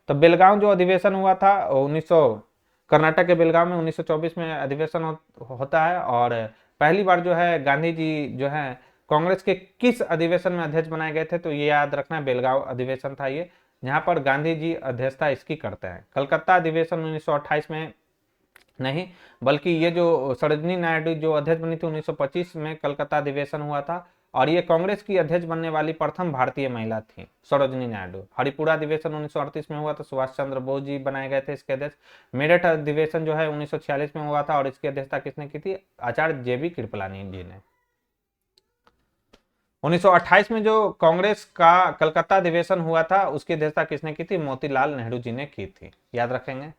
तो बेलगांव जो अधिवेशन हुआ था कर्नाटक के बेलगांव में 1924 में अधिवेशन होता है। और पहली बार जो है गांधी जी जो है कांग्रेस के किस अधिवेशन में अध्यक्ष बनाए गए थे? तो ये याद रखना है, बेलगांव अधिवेशन था ये, जहां पर गांधी जी अध्यक्षता इसकी करते हैं। कलकत्ता अधिवेशन 1928 में नहीं, बल्कि ये जो सरोजिनी नायडू जो अध्यक्ष बनी थी 1925 में कलकत्ता अधिवेशन हुआ था। और ये कांग्रेस की अध्यक्ष बनने वाली प्रथम भारतीय महिला थी सरोजिनी नायडू। हरिपुरा अधिवेशन 1938 में हुआ था, सुभाष चंद्र बोस जी बनाए गए थे इसके अध्यक्ष। मेरठ अधिवेशन जो है 1946 में हुआ था, और इसकी अध्यक्षता किसने की थी? आचार्य जेबी कृपलानी जी ने। 1928 में जो कांग्रेस का कलकत्ता अधिवेशन हुआ था उसकी अध्यक्षता किसने की थी? मोतीलाल नेहरू जी ने की थी। याद रखेंगे।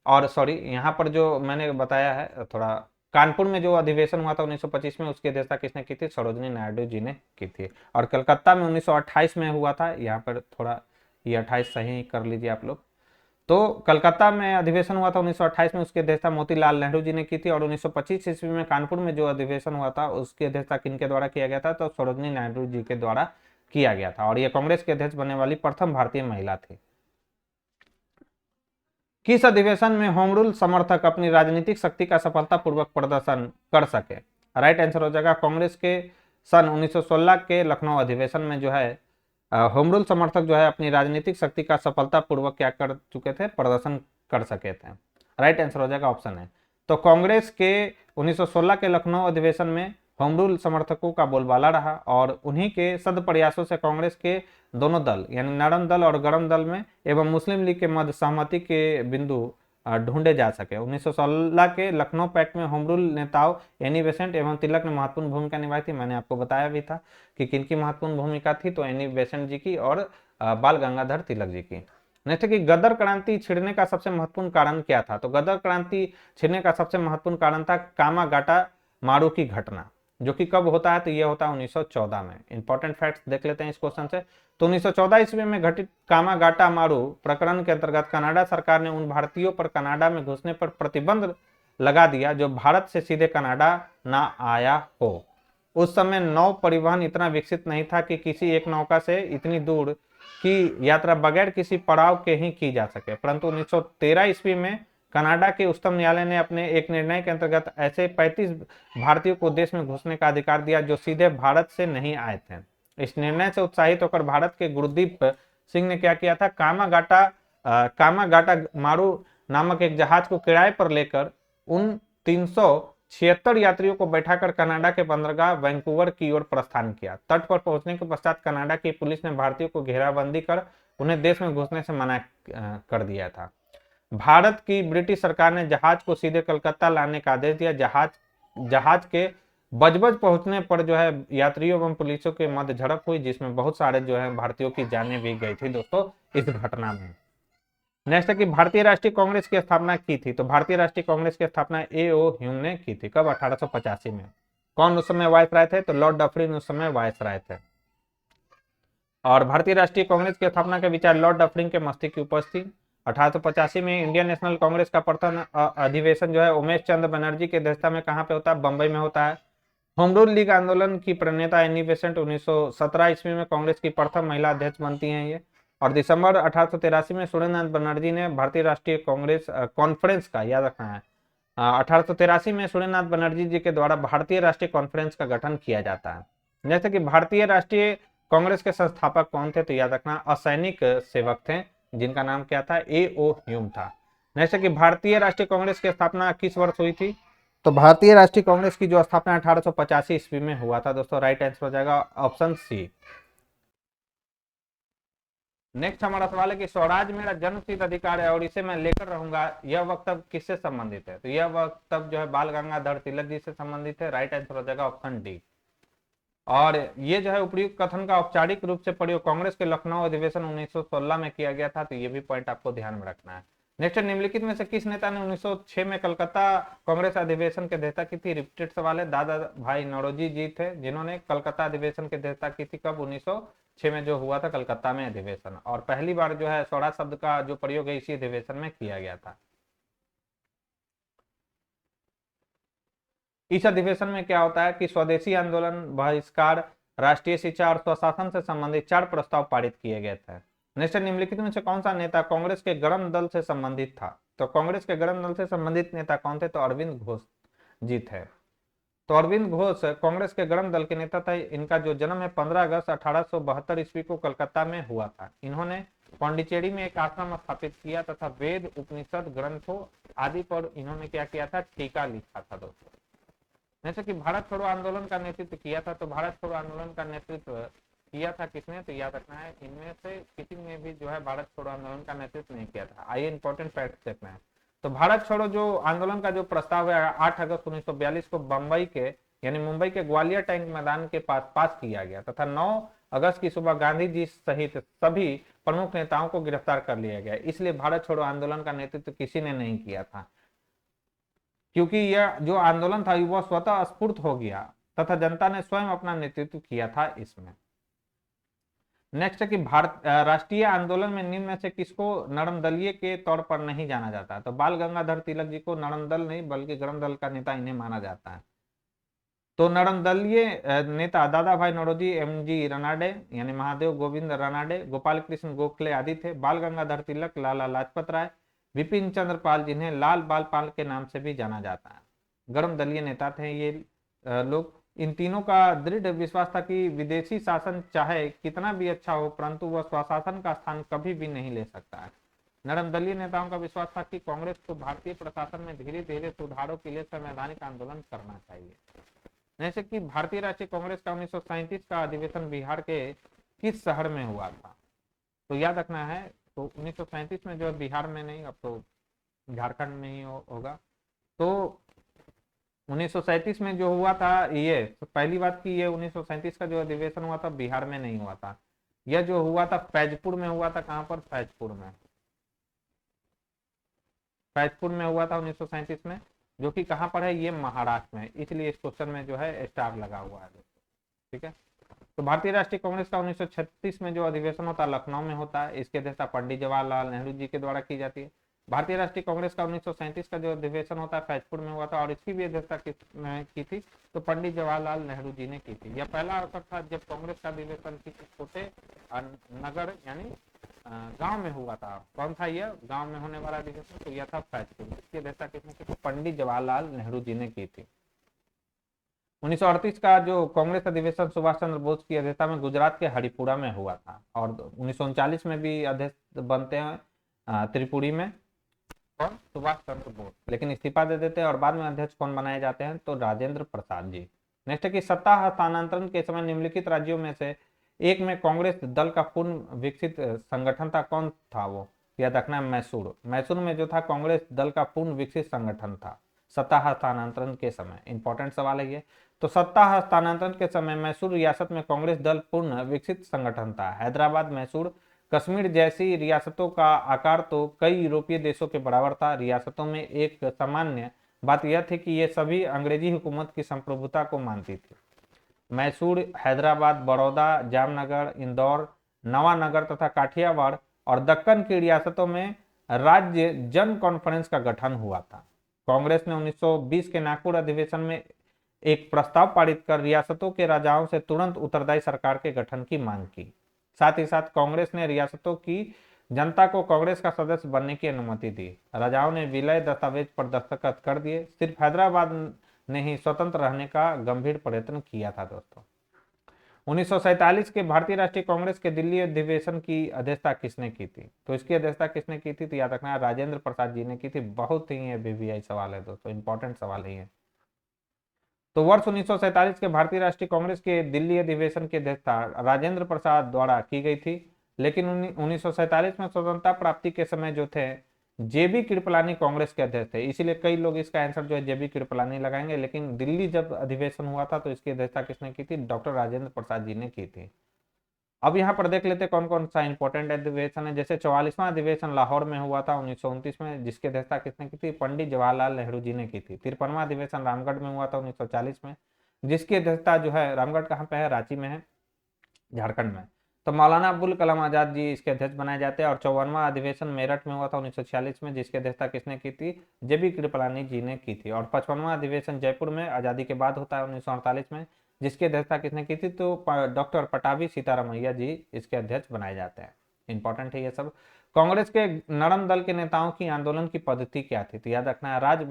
और सॉरी, यहाँ पर जो मैंने बताया है थोड़ा, कानपुर में जो अधिवेशन हुआ था 1925 में उसकी अध्यक्षता किसने की थी? सरोजिनी नायडू जी ने की थी। और कलकत्ता में 1928 में हुआ था। यहाँ पर थोड़ा ये 28 सही कर लीजिए आप लोग। तो कलकत्ता में अधिवेशन हुआ था 1928 में, उसकी अध्यक्षता मोतीलाल नेहरू जी ने की थी। और 1925 ईस्वी में कानपुर में जो अधिवेशन हुआ था उसकी अध्यक्षता किनके द्वारा किया गया था, तो सरोजिनी नायडू जी के द्वारा किया गया था। और ये कांग्रेस के अध्यक्ष बनने वाली प्रथम भारतीय महिला थी। किस अधिवेशन में होम रूल समर्थक अपनी राजनीतिक शक्ति का सफलतापूर्वक प्रदर्शन कर सके? राइट आंसर हो जाएगा कांग्रेस के सन 1916 के लखनऊ अधिवेशन में जो है होम रूल समर्थक जो है अपनी राजनीतिक शक्ति का सफलतापूर्वक क्या कर चुके थे, प्रदर्शन कर सके थे। राइट आंसर हो जाएगा ऑप्शन है। तो कांग्रेस के 1916 के लखनऊ अधिवेशन में होम रूल समर्थकों का बोलबाला रहा और उन्हीं के सद प्रयासों से कांग्रेस के दोनों दल यानी नरम दल और गरम दल में एवं मुस्लिम लीग के मध्य सहमति के बिंदु ढूंढे जा सके। 1916 के लखनऊ पैक्ट में होम रूल नेताओं एनी बेसेंट एवं तिलक ने महत्वपूर्ण भूमिका निभाई थी। मैंने आपको बताया भी था कि किनकी महत्वपूर्ण भूमिका थी, तो एनी बेसेंट जी की और बाल गंगाधर तिलक जी की। नेक्स्ट कि गदर क्रांति छिड़ने का सबसे महत्वपूर्ण कारण क्या था? तो गदर क्रांति छिड़ने का सबसे महत्वपूर्ण कारण था कामागाटा मारू की घटना, जो कि कब होता है, तो यह होता है 1914 में। इंपॉर्टेंट फैक्ट्स देख लेते हैं इस क्वेश्चन से। तो 1914 ईस्वी में घटित कामागाटा मारू प्रकरण के अंतर्गत कनाडा सरकार ने उन भारतीयों पर कनाडा में घुसने पर प्रतिबंध लगा दिया जो भारत से सीधे कनाडा ना आया हो। उस समय नौ परिवहन इतना विकसित नहीं था कि किसी एक नौका से इतनी दूर की यात्रा बगैर किसी पड़ाव के ही की जा सके, परंतु 1913 ईस्वी में कनाडा के उच्चतम न्यायालय ने अपने एक निर्णय के अंतर्गत ऐसे 35 भारतीयों को देश में घुसने का अधिकार दिया जो सीधे भारत से नहीं आए थे। इस निर्णय से उत्साहित होकर भारत के गुरदीप सिंह ने क्या किया था, कामागाटा मारू नामक एक जहाज को किराए पर लेकर उन 376 यात्रियों को बैठाकर कनाडा के बंदरगाह वैंकूवर की ओर प्रस्थान किया। तट पर पहुंचने के पश्चात कनाडा की पुलिस ने भारतीयों को घेराबंदी कर उन्हें देश में घुसने से मना कर दिया था। भारत की ब्रिटिश सरकार ने जहाज को सीधे कलकत्ता लाने का आदेश दिया। जहाज के बजबज पहुंचने पर जो है यात्रियों एवं पुलिसों के मध्य झड़प हुई, जिसमें बहुत सारे जो है भारतीयों की जानें भी गई थी दोस्तों इस घटना में। नेक्स्ट है कि भारतीय राष्ट्रीय कांग्रेस की स्थापना की थी। तो भारतीय राष्ट्रीय कांग्रेस की स्थापना ए.ओ. ह्यूम ने की थी। कब? 1885 में। कौन उस समय वायसराय थे? तो लॉर्ड डफरिन उस समय वायसराय थे। और भारतीय राष्ट्रीय कांग्रेस की स्थापना के विचार लॉर्ड डफरिन के मस्तिष्क की उपज थी। 1885 में इंडियन नेशनल कांग्रेस का प्रथम अधिवेशन जो है उमेश चंद्र बनर्जी की अध्यक्षता में कहाँ पे होता है? बंबई में होता है। होम रूल लीग आंदोलन की प्रणेता एनी बेसेंट 1917 ईस्वी में कांग्रेस की प्रथम महिला अध्यक्ष बनती हैं ये। और दिसंबर 1883 में सूर्यनाथ बनर्जी ने भारतीय राष्ट्रीय कांग्रेस कॉन्फ्रेंस का, याद रखना है, 1883 में सूर्यनाथ बनर्जी जी के द्वारा भारतीय राष्ट्रीय कॉन्फ्रेंस का गठन किया जाता है। जैसे कि भारतीय राष्ट्रीय कांग्रेस के संस्थापक कौन थे? तो याद रखना असैनिक सेवक थे जिनका नाम क्या था? ए.ओ. ह्यूम था। जैसे कि भारतीय राष्ट्रीय कांग्रेस की स्थापना किस वर्ष हुई थी? तो भारतीय राष्ट्रीय कांग्रेस की जो स्थापना 1885 ईस्वी में हुआ था दोस्तों। राइट आंसर हो जाएगा ऑप्शन सी। नेक्स्ट हमारा सवाल है कि स्वराज मेरा जन्मसिद्ध अधिकार है और इसे मैं लेकर रहूंगा, यह वक्तव्य किससे संबंधित है? तो यह वक्तव्य जो है बाल गंगाधर तिलक जी से संबंधित है। राइट आंसर हो जाएगा ऑप्शन डी। और ये जो है उपयुक्त कथन का औपचारिक रूप से प्रयोग कांग्रेस के लखनऊ अधिवेशन 1916 में किया गया था। तो ये भी पॉइंट आपको ध्यान में रखना है। नेक्स्ट, निम्नलिखित में से किस नेता ने 1906 में कलकत्ता कांग्रेस अधिवेशन की अध्यक्षता की थी? रिपीटेड सवाल है। दादा भाई नौरोजी जी थे जिन्होंने कलकत्ता अधिवेशन की अध्यक्षता की थी। कब? 1906 में जो हुआ था कलकत्ता में अधिवेशन। और पहली बार जो है स्वराज शब्द का जो प्रयोग है इसी अधिवेशन में किया गया था। इस अधिवेशन में क्या होता है कि स्वदेशी आंदोलन, बहिष्कार, राष्ट्रीय शिक्षा और स्वशासन से संबंधित 4 प्रस्ताव पारित किए गए थे। नेक्स्ट, निम्नलिखित में से कौन सा नेता कांग्रेस के गरम दल से संबंधित था? तो कांग्रेस के गरम दल से संबंधित नेता कौन थे? तो अरविंद घोष जी थे। तो अरविंद घोष कांग्रेस के गरम दल के नेता थे। इनका जो जन्म है 15 अगस्त 1872 ईस्वी को कलकत्ता में हुआ था। इन्होंने पांडिचेरी में एक आश्रम स्थापित किया तथा वेद, उपनिषद ग्रंथों आदि पर इन्होंने क्या किया था? टीका लिखा था दोस्तों। जैसे कि भारत छोड़ो आंदोलन का नेतृत्व किया था। तो भारत छोड़ो आंदोलन का नेतृत्व किया था किसने? तो याद रखना है इनमें से किसी ने भी जो है भारत छोड़ो आंदोलन का नेतृत्व नहीं किया था। आइए इंपॉर्टेंट फैक्ट देखना है। तो भारत छोड़ो जो आंदोलन का जो प्रस्ताव है 8 अगस्त 1942 को बंबई के यानी मुंबई के ग्वालियर टैंक मैदान के पास किया गया तथा 9 अगस्त की सुबह गांधी जी सहित सभी प्रमुख नेताओं को गिरफ्तार कर लिया गया। इसलिए भारत छोड़ो आंदोलन का नेतृत्व किसी ने नहीं किया था, क्योंकि यह जो आंदोलन था वह स्वतः स्फूर्त हो गया तथा जनता ने स्वयं अपना नेतृत्व किया था इसमें। नेक्स्ट है कि राष्ट्रीय आंदोलन में निम्न में से किसको नरम दलीय के तौर पर नहीं जाना जाता है? तो बाल गंगाधर तिलक जी को नरम दल नहीं बल्कि गरम दल का नेता इन्हें माना जाता है। तो नरम दलीय नेता दादा भाई नौरोजी, एमजी रनाडे यानी महादेव गोविंद रनाडे, गोपाल कृष्ण गोखले आदि थे। बाल गंगाधर तिलक, लाला लाजपत राय, विपिन चंद्र पाल जिन्हें लाल बाल पाल के नाम से भी जाना जाता है, गर्म दलीय नेता थे ये लोग। इन तीनों का दृढ़ विश्वास था कि विदेशी शासन चाहे कितना भी अच्छा हो परंतु वह स्वशासन का स्थान कभी भी नहीं ले सकता है। नरम दलीय नेताओं का विश्वास था कि कांग्रेस को भारतीय प्रशासन में धीरे धीरे सुधारों के लिए संवैधानिक आंदोलन करना चाहिए। जैसे कि भारतीय राष्ट्रीय कांग्रेस का 1937 का अधिवेशन बिहार के किस शहर में हुआ था? तो याद रखना है, तो 1937 में जो है बिहार में नहीं, अब तो झारखंड में ही होगा। तो 1937 में जो हुआ था ये, तो पहली बात की ये 1937 का जो अधिवेशन हुआ था बिहार में नहीं हुआ था, यह जो हुआ था फैजपुर में हुआ था। कहां पर? फैजपुर में। फैजपुर में हुआ था 1937 में, जो कि कहां पर है? ये महाराष्ट्र में, इसलिए इस क्वेश्चन में जो है स्टार लगा हुआ है दोस्तों। ठीक है। तो भारतीय राष्ट्रीय कांग्रेस का 1936 में जो अधिवेशन होता है लखनऊ में होता है। इसकी अध्यक्षता पंडित जवाहरलाल नेहरू जी के द्वारा की जाती है। भारतीय राष्ट्रीय कांग्रेस का 1937 का जो अधिवेशन होता है फैजपुर में हुआ था और इसकी भी अध्यक्षता किसने की थी? तो पंडित जवाहरलाल नेहरू जी ने की थी। यह पहला अवसर था जब कांग्रेस का अधिवेशन किसी छोटे नगर यानी गांव में हुआ था। कौन था यह गांव में होने वाला अधिवेशन? तो यह था फैजपुर। इसकी अध्यक्षता किसने की थी? पंडित जवाहरलाल नेहरू जी ने की थी। 1938 का जो कांग्रेस अधिवेशन सुभाष चंद्र बोस की अध्यक्षता में गुजरात के हरिपुरा में हुआ था। और 1939 में भी अध्यक्ष बनते हैं त्रिपुरी में कौन? सुभाष चंद्र बोस, लेकिन इस्तीफा दे देते हैं और बाद में अध्यक्ष कौन बनाए जाते हैं? तो राजेंद्र प्रसाद जी। नेक्स्ट है कि सत्ता हस्तांतरण के समय निम्नलिखित राज्यों में से एक में कांग्रेस दल का पूर्ण विकसित संगठन था। कौन था वो? याद रखना है मैसूर। मैसूर में जो था कांग्रेस दल का पूर्ण विकसित संगठन था सत्ता हस्तांतरण के समय। इंपॉर्टेंट सवाल है ये। तो सत्ता हस्तांतरण के समय मैसूर रियासत में कांग्रेस दल पूर्ण विकसित संगठन था। हैदराबाद, मैसूर, कश्मीर जैसी रियासतों का आकार तो कई यूरोपीय देशों के बराबर था। रियासतों में एक सामान्य बात यह थी कि ये सभी अंग्रेजी हुकूमत की संप्रभुता को मानती थी। मैसूर, हैदराबाद, बड़ौदा, जामनगर, इंदौर, नवानगर तथा काठियावाड़ और दक्कन की रियासतों में राज्य जन कॉन्फ्रेंस का गठन हुआ था। कांग्रेस ने 1920 के नागपुर अधिवेशन में एक प्रस्ताव पारित कर रियासतों के राजाओं से तुरंत उत्तरदायी सरकार के गठन की मांग की। साथ ही साथ कांग्रेस ने रियासतों की जनता को कांग्रेस का सदस्य बनने की अनुमति दी। राजाओं ने विलय दस्तावेज पर दस्तखत कर दिए। सिर्फ हैदराबाद ने ही स्वतंत्र रहने का गंभीर प्रयत्न किया था दोस्तों। 1947 के भारतीय राष्ट्रीय कांग्रेस के दिल्ली अधिवेशन की अध्यक्षता किसने की थी? तो इसकी अध्यक्षता किसने की थी? तो याद रखना है राजेंद्र प्रसाद जी ने की थी। बहुत ही ये वीवीआई सवाल है दोस्तों, इंपॉर्टेंट सवाल है ये। तो वर्ष 1947 के भारतीय राष्ट्रीय कांग्रेस के दिल्ली अधिवेशन की अध्यक्षता राजेंद्र प्रसाद द्वारा की गई थी। लेकिन 1947 में स्वतंत्रता प्राप्ति के समय जो थे जेबी कृपलानी कांग्रेस के अध्यक्ष थे, इसीलिए कई लोग इसका आंसर जो है जेबी कृपलानी लगाएंगे। लेकिन दिल्ली जब अधिवेशन हुआ था तो इसकी अध्यक्षता किसने की थी? डॉक्टर राजेंद्र प्रसाद जी ने की थी। अब यहाँ पर देख लेते कौन कौन सा इंपॉर्टेंट अधिवेशन है। जैसे 44वां अधिवेशन लाहौर में हुआ था 1929 में, जिसकी अध्यक्षता किसने की थी? पंडित जवाहरलाल नेहरू जी ने की थी। 53वां अधिवेशन रामगढ़ में हुआ था 1940 में, जिसकी अध्यक्षता जो है रामगढ़ कहाँ पे है? रांची में है, झारखंड में। तो मौलाना अब्दुल कलाम आजाद जी इसके अध्यक्ष बनाए जाते हैं। और 54वां अधिवेशन मेरठ में हुआ था 1946 में, जिसकी अध्यक्षता किसने की थी? जेबी कृपलानी जी ने की थी। और 55वां अधिवेशन जयपुर में आजादी के बाद होता है 1948 में, जिसकी अध्यक्षता किसने की थी? तो डॉक्टर पटाभी सीतारामैया जी इसके अध्यक्ष बनाए जाते हैं। इंपॉर्टेंट है ये सब। कांग्रेस के नरम दल के नेताओं की आंदोलन की पद्धति क्या थी? तो याद रखना है राज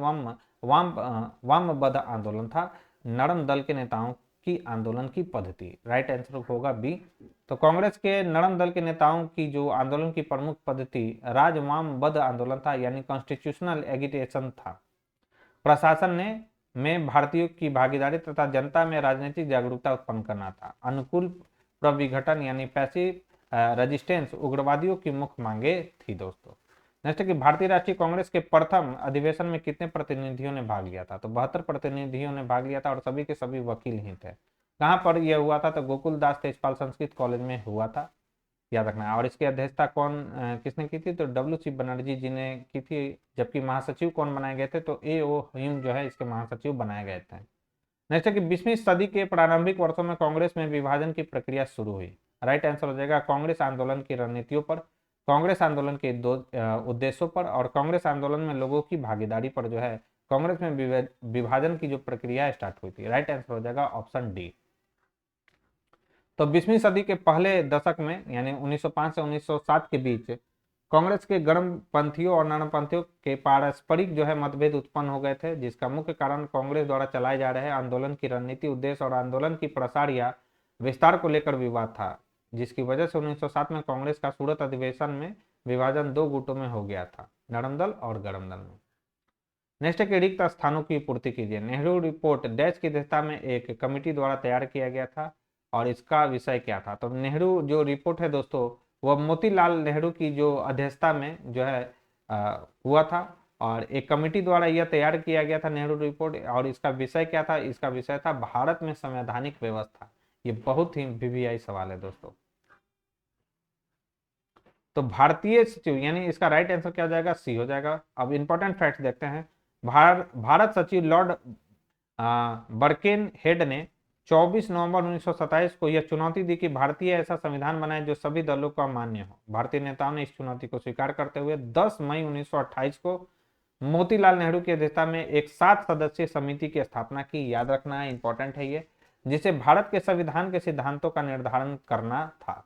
वामबद्ध आंदोलन था नरम दल के नेताओं की आंदोलन की पद्धति। राइट आंसर होगा बी। तो कांग्रेस के नरम दल के नेताओं की जो आंदोलन की प्रमुख पद्धति राजवामबद्ध आंदोलन था यानी कॉन्स्टिट्यूशनल एगिटेशन था। प्रशासन ने में भारतीयों की भागीदारी तथा जनता में राजनीतिक जागरूकता उत्पन्न करना था। अनुकूल प्रविघटन यानी पैसिव रेजिस्टेंस उग्रवादियों की मुख्य मांगे थी दोस्तों। नेक्स्ट कि भारतीय राष्ट्रीय कांग्रेस के प्रथम अधिवेशन में कितने प्रतिनिधियों ने भाग लिया था? तो 72 प्रतिनिधियों ने भाग लिया था और सभी के सभी वकील ही थे। कहां पर यह हुआ था? तो गोकुल दास तेजपाल संस्कृत कॉलेज में हुआ था, याद रखना है। और इसकी अध्यक्षता किसने की थी? तो डब्ल्यू.सी. बनर्जी जी ने की थी। जबकि महासचिव कौन बनाए गए थे? तो ए.ओ. ह्यूम जो है इसके महासचिव बनाए गए थे। नेक्स्ट है कि 20वीं सदी के प्रारंभिक वर्षों में कांग्रेस में विभाजन की प्रक्रिया शुरू हुई। राइट आंसर हो जाएगा कांग्रेस आंदोलन की रणनीतियों पर, कांग्रेस आंदोलन के दो उद्देश्यों पर और कांग्रेस आंदोलन में लोगों की भागीदारी पर जो है कांग्रेस में विभाजन की जो प्रक्रिया स्टार्ट हुई थी। राइट आंसर हो जाएगा ऑप्शन डी। तो 20वीं सदी के पहले दशक में यानी 1905 से 1907 के बीच कांग्रेस के गर्मपंथियों और नरमपंथियों के पारस्परिक जो है मतभेद उत्पन्न हो गए थे, जिसका मुख्य कारण कांग्रेस द्वारा चलाए जा रहे आंदोलन की रणनीति, उद्देश्य और आंदोलन की प्रसार या विस्तार को लेकर विवाद था, जिसकी वजह से 1907 में कांग्रेस का सूरत अधिवेशन में विभाजन दो गुटों में हो गया था, नरम दल और गरम दल में। नेक्स्ट के रिक्त स्थानों की पूर्ति कीजिए। नेहरू रिपोर्ट डैश की अध्यक्षता में एक कमेटी द्वारा तैयार किया गया था और इसका विषय क्या था। तो नेहरू जो रिपोर्ट है दोस्तों वह मोतीलाल नेहरू की जो अध्यक्षता में जो है हुआ था और एक कमेटी द्वारा यह तैयार किया गया था नेहरू रिपोर्ट। और इसका विषय क्या था, इसका विषय था भारत में संवैधानिक व्यवस्था। ये बहुत ही वीवीआई सवाल है दोस्तों। तो भारतीय सचिव यानी इसका राइट आंसर क्या हो जाएगा, सी हो जाएगा। अब इंपॉर्टेंट फैक्ट देखते हैं। भारत सचिव लॉर्ड बर्केन हेड ने 24 नवंबर 1927 को यह चुनौती दी कि भारतीय ऐसा संविधान बनाए जो सभी दलों का मान्य हो। भारतीय नेताओं ने इस चुनौती को स्वीकार करते हुए 10 मई 1928 को मोतीलाल नेहरू की अध्यक्षता में एक 7 सदस्यीय समिति की स्थापना की। याद रखना है, इंपॉर्टेंट है ये, जिसे भारत के संविधान के सिद्धांतों का निर्धारण करना था।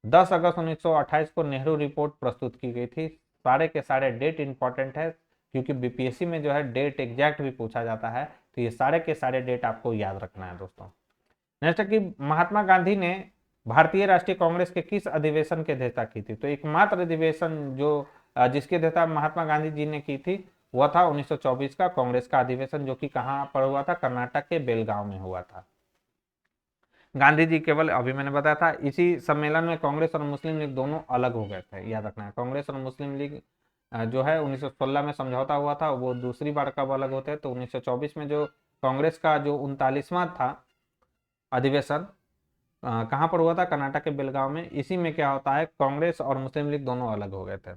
10 अगस्त 1928 को नेहरू रिपोर्ट प्रस्तुत की गई थी। सारे के सारे डेट इंपॉर्टेंट है क्योंकि बीपीएससी में जो है डेट एग्जैक्ट भी पूछा जाता है, तो ये सारे के सारे डेट आपको याद रखना है दोस्तों। नेक्स्ट है कि महात्मा गांधी ने भारतीय राष्ट्रीय कांग्रेस के किस अधिवेशन की अध्यक्षता की थी। तो एकमात्र अधिवेशन जो जिसकी अध्यक्षता महात्मा गांधी जी ने की थी वह था 1924 का कांग्रेस का अधिवेशन, जो कि कहां पर हुआ था, कर्नाटक के बेलगांव में हुआ था। गांधी जी केवल, अभी मैंने बताया था, इसी सम्मेलन में कांग्रेस और मुस्लिम लीग दोनों अलग हो गए थे। याद रखना है, कांग्रेस और मुस्लिम लीग जो है 1916 में समझौता हुआ था, वो दूसरी बार कब अलग होते हैं, तो 1924 में जो कांग्रेस का जो 39वां था अधिवेशन कहाँ पर हुआ था, कर्नाटक के बेलगांव में। इसी में क्या होता है, कांग्रेस और मुस्लिम लीग दोनों अलग हो गए थे।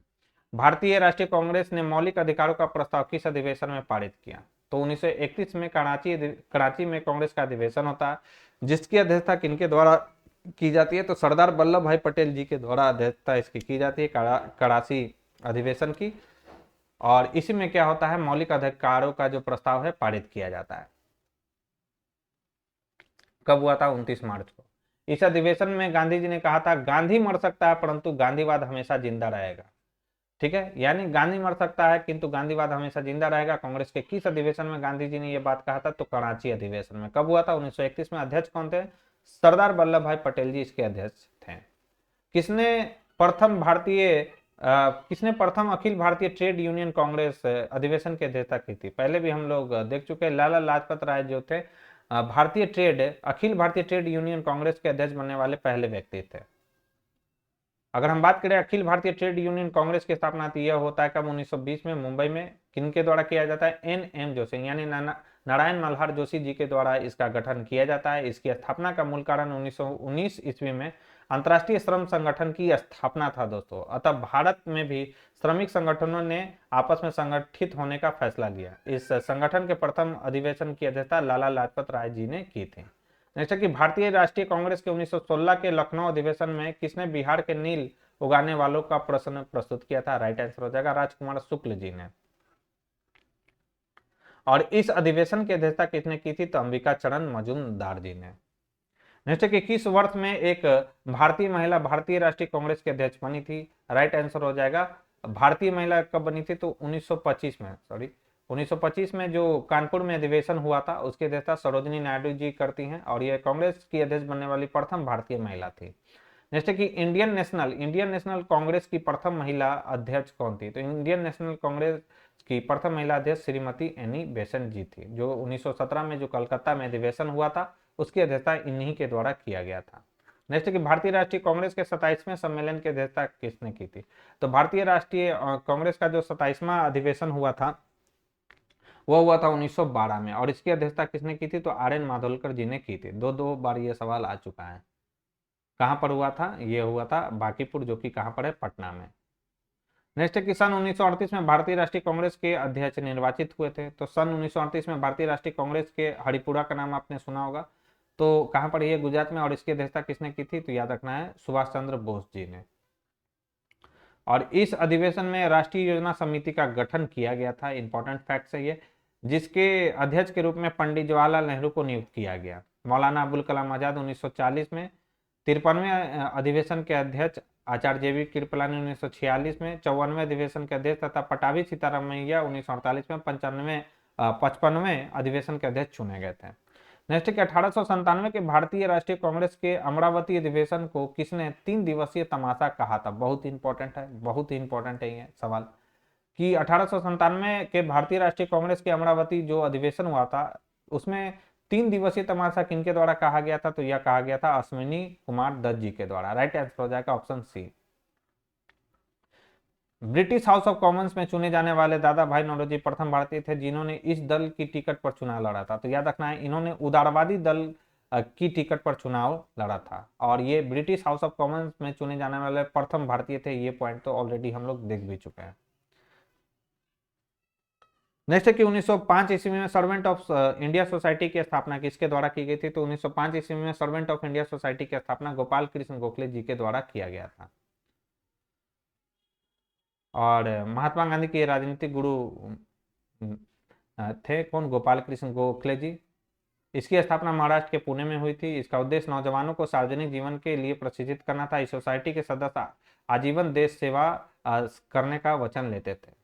भारतीय राष्ट्रीय कांग्रेस ने मौलिक अधिकारों का प्रस्ताव किस अधिवेशन में पारित किया। तो 1931 में कराची में कांग्रेस का अधिवेशन होता है, जिसकी अध्यक्षता किनके द्वारा की जाती है, तो सरदार वल्लभ भाई पटेल जी के द्वारा अध्यक्षता इसकी की जाती है, कराची अधिवेशन की। और इसी में क्या होता है, मौलिक अधिकारों का जो प्रस्ताव है पारित किया जाता है। कब हुआ था, 29 मार्च को। इस अधिवेशन में गांधी जी ने कहा था, गांधी मर सकता है परंतु गांधीवाद हमेशा जिंदा रहेगा। ठीक है, यानी गांधी मर सकता है किंतु गांधीवाद हमेशा जिंदा रहेगा। कांग्रेस के किस अधिवेशन में गांधी जी ने यह बात कहा था, तो कराची अधिवेशन में। कब हुआ था, 1931 में। अध्यक्ष कौन थे, सरदार वल्लभ भाई पटेल जी इसके अध्यक्ष थे। किसने प्रथम अखिल भारतीय ट्रेड यूनियन कांग्रेस अधिवेशन की अध्यक्षता की थी। पहले भी हम लोग देख चुके हैं, लाला लाजपत राय जो थे अखिल भारतीय ट्रेड यूनियन कांग्रेस के अध्यक्ष बनने वाले पहले व्यक्ति थे। अगर हम बात करें अखिल भारतीय ट्रेड यूनियन कांग्रेस की स्थापना तो यह होता है कब, 1920 में मुंबई में। किनके द्वारा किया जाता है, एन जोशी यानी नारायण मल्हार जोशी जी के द्वारा इसका गठन किया जाता है। इसकी स्थापना का मूल कारण 1919 ईस्वी में अंतर्राष्ट्रीय श्रम संगठन की स्थापना था दोस्तों। अतः भारत में भी श्रमिक संगठनों ने आपस में संगठित होने का फैसला लिया। इस संगठन के प्रथम अधिवेशन की अध्यक्षता लाला लाजपत राय जी ने की थी। नेक्स्ट है कि भारतीय राष्ट्रीय कांग्रेस के 1916 के लखनऊ अधिवेशन में किसने बिहार के नील उगाने वालों का प्रश्न प्रस्तुत किया था। राइट आंसर हो जाएगा राजकुमार शुक्ल जी ने। और इस अधिवेशन की अध्यक्षता किसने की थी, तो अंबिका चरण मजूमदार जी ने। नेक्स्ट है कि किस वर्ष में एक भारतीय महिला भारतीय राष्ट्रीय कांग्रेस के अध्यक्ष बनी थी। राइट आंसर हो जाएगा, भारतीय महिला कब बनी थी, तो 1925 में जो कानपुर में अधिवेशन हुआ था उसकी अध्यक्षता सरोजिनी नायडू जी करती हैं और यह कांग्रेस की अध्यक्ष बनने वाली प्रथम भारतीय महिला थी। नेक्स्ट है कि इंडियन नेशनल कांग्रेस की प्रथम महिला अध्यक्ष कौन थी। तो इंडियन नेशनल कांग्रेस की प्रथम महिला अध्यक्ष श्रीमती एनी बेसेंट जी थी, जो 1917 में जो कलकत्ता में अधिवेशन हुआ था उसकी अध्यक्षता इन्हीं के द्वारा किया गया था। नेक्स्ट है कि भारतीय राष्ट्रीय कांग्रेस के 27वें सम्मेलन की अध्यक्षता किसने की थी। तो भारतीय राष्ट्रीय कांग्रेस का जो 27वां अधिवेशन हुआ था वो हुआ था 1912 में और इसकी अध्यक्षता किसने की थी, तो आर.एन. माधोलकर जी ने की थी। दो बार ये सवाल आ चुका है। कहां पर हुआ था, ये हुआ था बांकीपुर, जो कि कहां पर है, पटना में। नेक्स्ट है कि सन 1938 में भारतीय राष्ट्रीय कांग्रेस के अध्यक्ष निर्वाचित हुए थे। तो सन 1938 में भारतीय राष्ट्रीय कांग्रेस के हरिपुरा का नाम आपने सुना होगा। तो कहाँ पर ये गुजरात में, और इसकी अध्यक्षता किसने की थी, तो याद रखना है सुभाष चंद्र बोस जी ने। और इस अधिवेशन में राष्ट्रीय योजना समिति का गठन किया गया था, इंपॉर्टेंट फैक्ट है ये, जिसके अध्यक्ष के रूप में पंडित जवाहरलाल नेहरू को नियुक्त किया गया। मौलाना अबुल कलाम आजाद 1940 में, 53वें अधिवेशन के अध्यक्ष आचार्य जेवी कृपलानी 1946 में, 54वें अधिवेशन के अध्यक्ष तथा पटाभी सीतारामैया 1948 में, 55वें अधिवेशन के अध्यक्ष चुने गए थे। नेक्स्ट के 1897 के भारतीय राष्ट्रीय कांग्रेस के अमरावती अधिवेशन को किसने 3 दिवसीय तमाशा कहा था? बहुत इंपॉर्टेंट है, बहुत ही इंपॉर्टेंट है ये सवाल, कि 1897 के भारतीय राष्ट्रीय कांग्रेस के अमरावती जो अधिवेशन हुआ था उसमें 3 दिवसीय तमाशा किनके द्वारा कहा गया था? तो यह कहा गया था अश्विनी कुमार दत्त जी के द्वारा। राइट आंसर हो जाएगा option C. British House of Commons में चुने जाने वाले दादा भाई नौरोजी प्रथम भारतीय थे जिन्होंने इस दल की टिकट पर चुनाव लड़ा था। तो याद रखना है इन्होंने उदारवादी दल की टिकट पर चुनाव लड़ा था, और ये ब्रिटिश हाउस ऑफ कॉमन्स में चुने जाने वाले प्रथम भारतीय थे। ये पॉइंट तो ऑलरेडी हम लोग देख भी चुके हैं। नेक्स्ट है कि 1905 ईस्वी में सर्वेंट ऑफ इंडिया सोसाइटी की स्थापना किसके द्वारा की गई थी? तो 1905 ईस्वी में सर्वेंट ऑफ इंडिया सोसाइटी की स्थापना गोपाल कृष्ण गोखले जी के द्वारा किया गया था। और महात्मा गांधी के राजनीतिक गुरु थे कौन? गोपाल कृष्ण गोखले जी। इसकी स्थापना महाराष्ट्र के पुणे में हुई थी। इसका उद्देश्य नौजवानों को सार्वजनिक जीवन के लिए प्रशिक्षित करना था। इस सोसाइटी के सदस्य आजीवन देश सेवा करने का वचन लेते थे।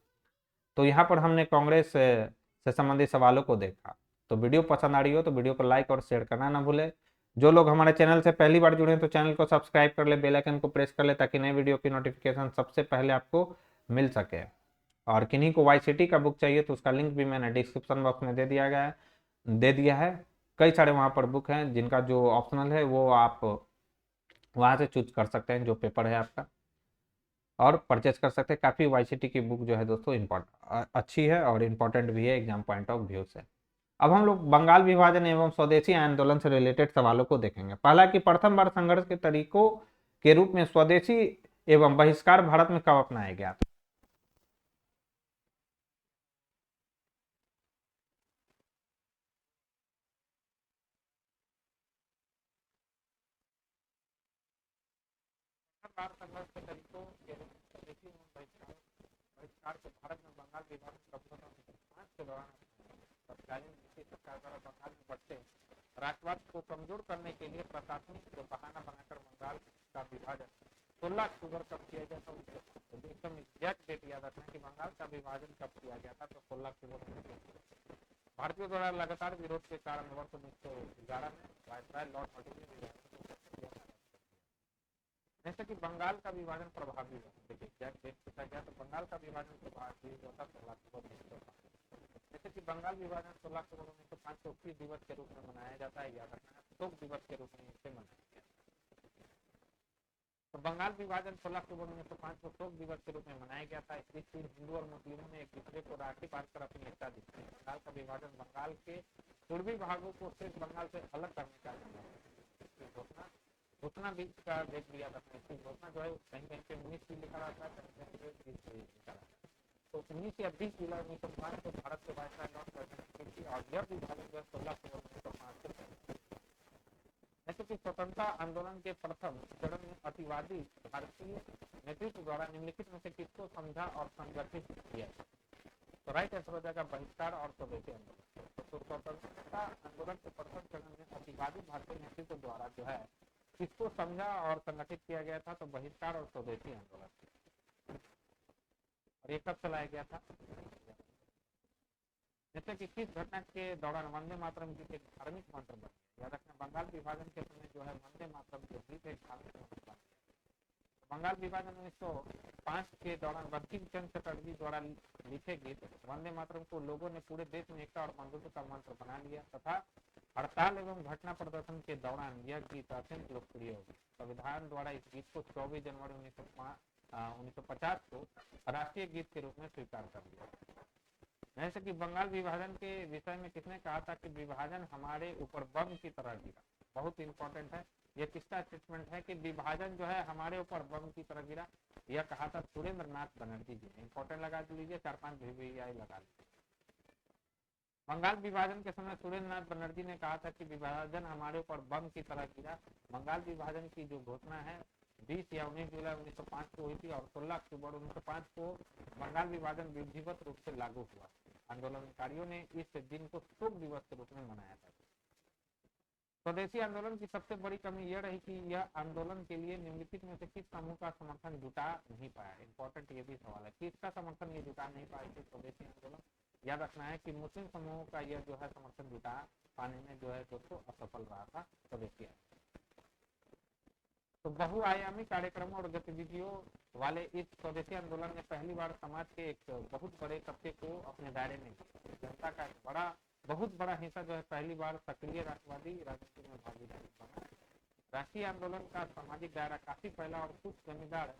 तो यहाँ पर हमने कांग्रेस से संबंधित सवालों को देखा। तो वीडियो पसंद आ रही हो तो वीडियो को लाइक और शेयर करना ना भूले। जो लोग हमारे चैनल से पहली बार जुड़े हैं तो चैनल को सब्सक्राइब कर ले, बेल आइकन को प्रेस कर ले, ताकि नए वीडियो की नोटिफिकेशन सबसे पहले आपको मिल सके। और किन्हीं को वाईसीटी का बुक चाहिए तो उसका लिंक भी मैंने डिस्क्रिप्शन बॉक्स में दे दिया है। कई सारे वहाँ पर बुक हैं जिनका जो ऑप्शनल है वो आप वहाँ से चूज कर सकते हैं जो पेपर है आपका, और परचेज कर सकते हैं। काफ़ी वाईसीटी की बुक जो है दोस्तों अच्छी है और इम्पॉर्टेंट भी है एग्जाम पॉइंट ऑफ व्यू से। अब हम लोग बंगाल विभाजन एवं स्वदेशी आंदोलन से रिलेटेड सवालों को देखेंगे। पहला कि प्रथम बार संघर्ष के तरीकों के रूप में स्वदेशी एवं बहिष्कार भारत में कब अपनाया गया? बार संघर्ष के तरीकों के रूप में स्वदेशी एवं बहिष्कार के भारत में बंगाल विभाजन कब हुआ? 1905 के दौरान तत्कालीन ब्रिटिश सरकार द्वारा बंगाल में बढ़ते राष्ट्रवाद को कमजोर करने के लिए प्रशासनिक बहाना बनाकर बंगाल का विभाजन 16 अक्टूबर कब किया गया था? एकदम एग्जैक्ट डेट याद रखना कि बंगाल का विभाजन कब किया गया था? तो 16 अक्टूबर। भारतीयों द्वारा लगातार विरोध के कारण वर्ष 1911 में वायसराय लॉर्ड हॉर्डिंग ने जैसे कि बंगाल का विभाजन प्रभावी हुआ। देखिए एग्जैक्ट डेट पूछा गया तो बंगाल का विभाजन प्रभावी हुआ था 16 अक्टूबर 1905। जैसे कि बंगाल विभाजन 16 अक्टूबर 1905 को किस दिवस के रूप में मनाया जाता है? याद रखना है शोक दिवस के रूप में इसे मनाया गया। तो बंगाल विभाजन 16 अक्टूबर 1905 को शोक दिवस के रूप में मनाया गया था। इस दिन हिंदू और मुस्लिमों ने एक दूसरे को राखी बांधकर अपनी एकता दिखाई। बंगाल का विभाजन बंगाल के पूर्वी भागों को शेष बंगाल से अलग करने का घोषणा भी का देख लिया था। इसकी घोषणा जो है कहीं कहीं पे 19 भी लिखा रहता है, कहीं कहीं पे 20 भी लिखा रहता है। तो 19 या 20 जुलाई 1905 को भारत के वायसराय लॉर्ड हॉर्डिंग की और यह विभाजन जो है 16 अक्टूबर 1905 से जैसे कि स्वतंत्रता आंदोलन के प्रथम चरण में अतिवादी भारतीय नेतृत्व द्वारा निम्नलिखित में से किसको समझा और संगठित किया? तो राइट आंसर हो जाएगा बहिष्कार और स्वदेशी आंदोलन। तो स्वतंत्रता आंदोलन के प्रथम चरण में अतिवादी भारतीय नेतृत्व द्वारा जो है किसको समझा और संगठित किया गया था? तो बहिष्कार और स्वदेशी आंदोलन। और ये कब चलाया गया था? जैसे कि किस घटना के दौरान वंदे मातरम गीत एक धार्मिक मंत्र बन गया? याद रखना बंगाल विभाजन के समय जो है वंदे मातरम के गीत एक धार्मिक मंत्र बन गया। बंगाल विभाजन 1905 के दौरान बंकिम चंद्र चटर्जी द्वारा लिखे गीत वंदे मातरम को लोगों ने पूरे देश में एकता और बंधुत्व का मंत्र बना लिया तथा हड़ताल एवं घटना प्रदर्शन के दौरान यह गीत अत्यंत लोकप्रिय हो गया। संविधान द्वारा इस गीत को 24 जनवरी 1950 को राष्ट्रीय गीत के रूप में स्वीकार कर लिया। जैसे कि बंगाल विभाजन के विषय में किसने कहा था कि विभाजन हमारे ऊपर बम की तरह गिरा? बहुत इंपॉर्टेंट है, ये किसका स्टेटमेंट है कि विभाजन जो है हमारे ऊपर बम की तरह गिरा? यह कहा था सुरेंद्र नाथ बनर्जी जी ने। इंपॉर्टेंट लगा लीजिए, 4-5 VVI लगा लीजिए। बंगाल विभाजन के समय सुरेंद्रनाथ बनर्जी ने कहा था कि विभाजन हमारे ऊपर बम की तरह गिरा। बंगाल विभाजन की जो घोषणा है 20 या 19 जुलाई 1905 को हुई थी और 16 अक्टूबर 1905 को बंगाल विभाजन विधिवत रूप से लागू हुआ। आंदोलनकारियों ने इस दिन को शोक दिवस के रूप में मनाया था। स्वदेशी आंदोलन की सबसे बड़ी कमी यह रही कि यह आंदोलन के लिए निम्नलिखित में से किस समूह का समर्थन जुटा नहीं पाया। इंपॉर्टेंट ये भी सवाल है, किसका समर्थन ये जुटा नहीं पाए थे स्वदेशी आंदोलन। याद रखना है कि मुस्लिम समूहों का यह जो है समर्थन जुटा पाने में जो है दोस्तों असफल रहा था स्वदेशी आंदोलन। तो बहुआयामी कार्यक्रमों और गतिविधियों वाले इस स्वदेशी आंदोलन ने पहली बार समाज के एक बहुत बड़े तबके को अपने दायरे में जनता का बहुत बड़ा हिस्सा जो है पहली बार सक्रिय राष्ट्रवादी राजनीति में भागीदारी बना। राष्ट्रीय आंदोलन का सामाजिक दायरा काफी फैला और कुछ जमींदार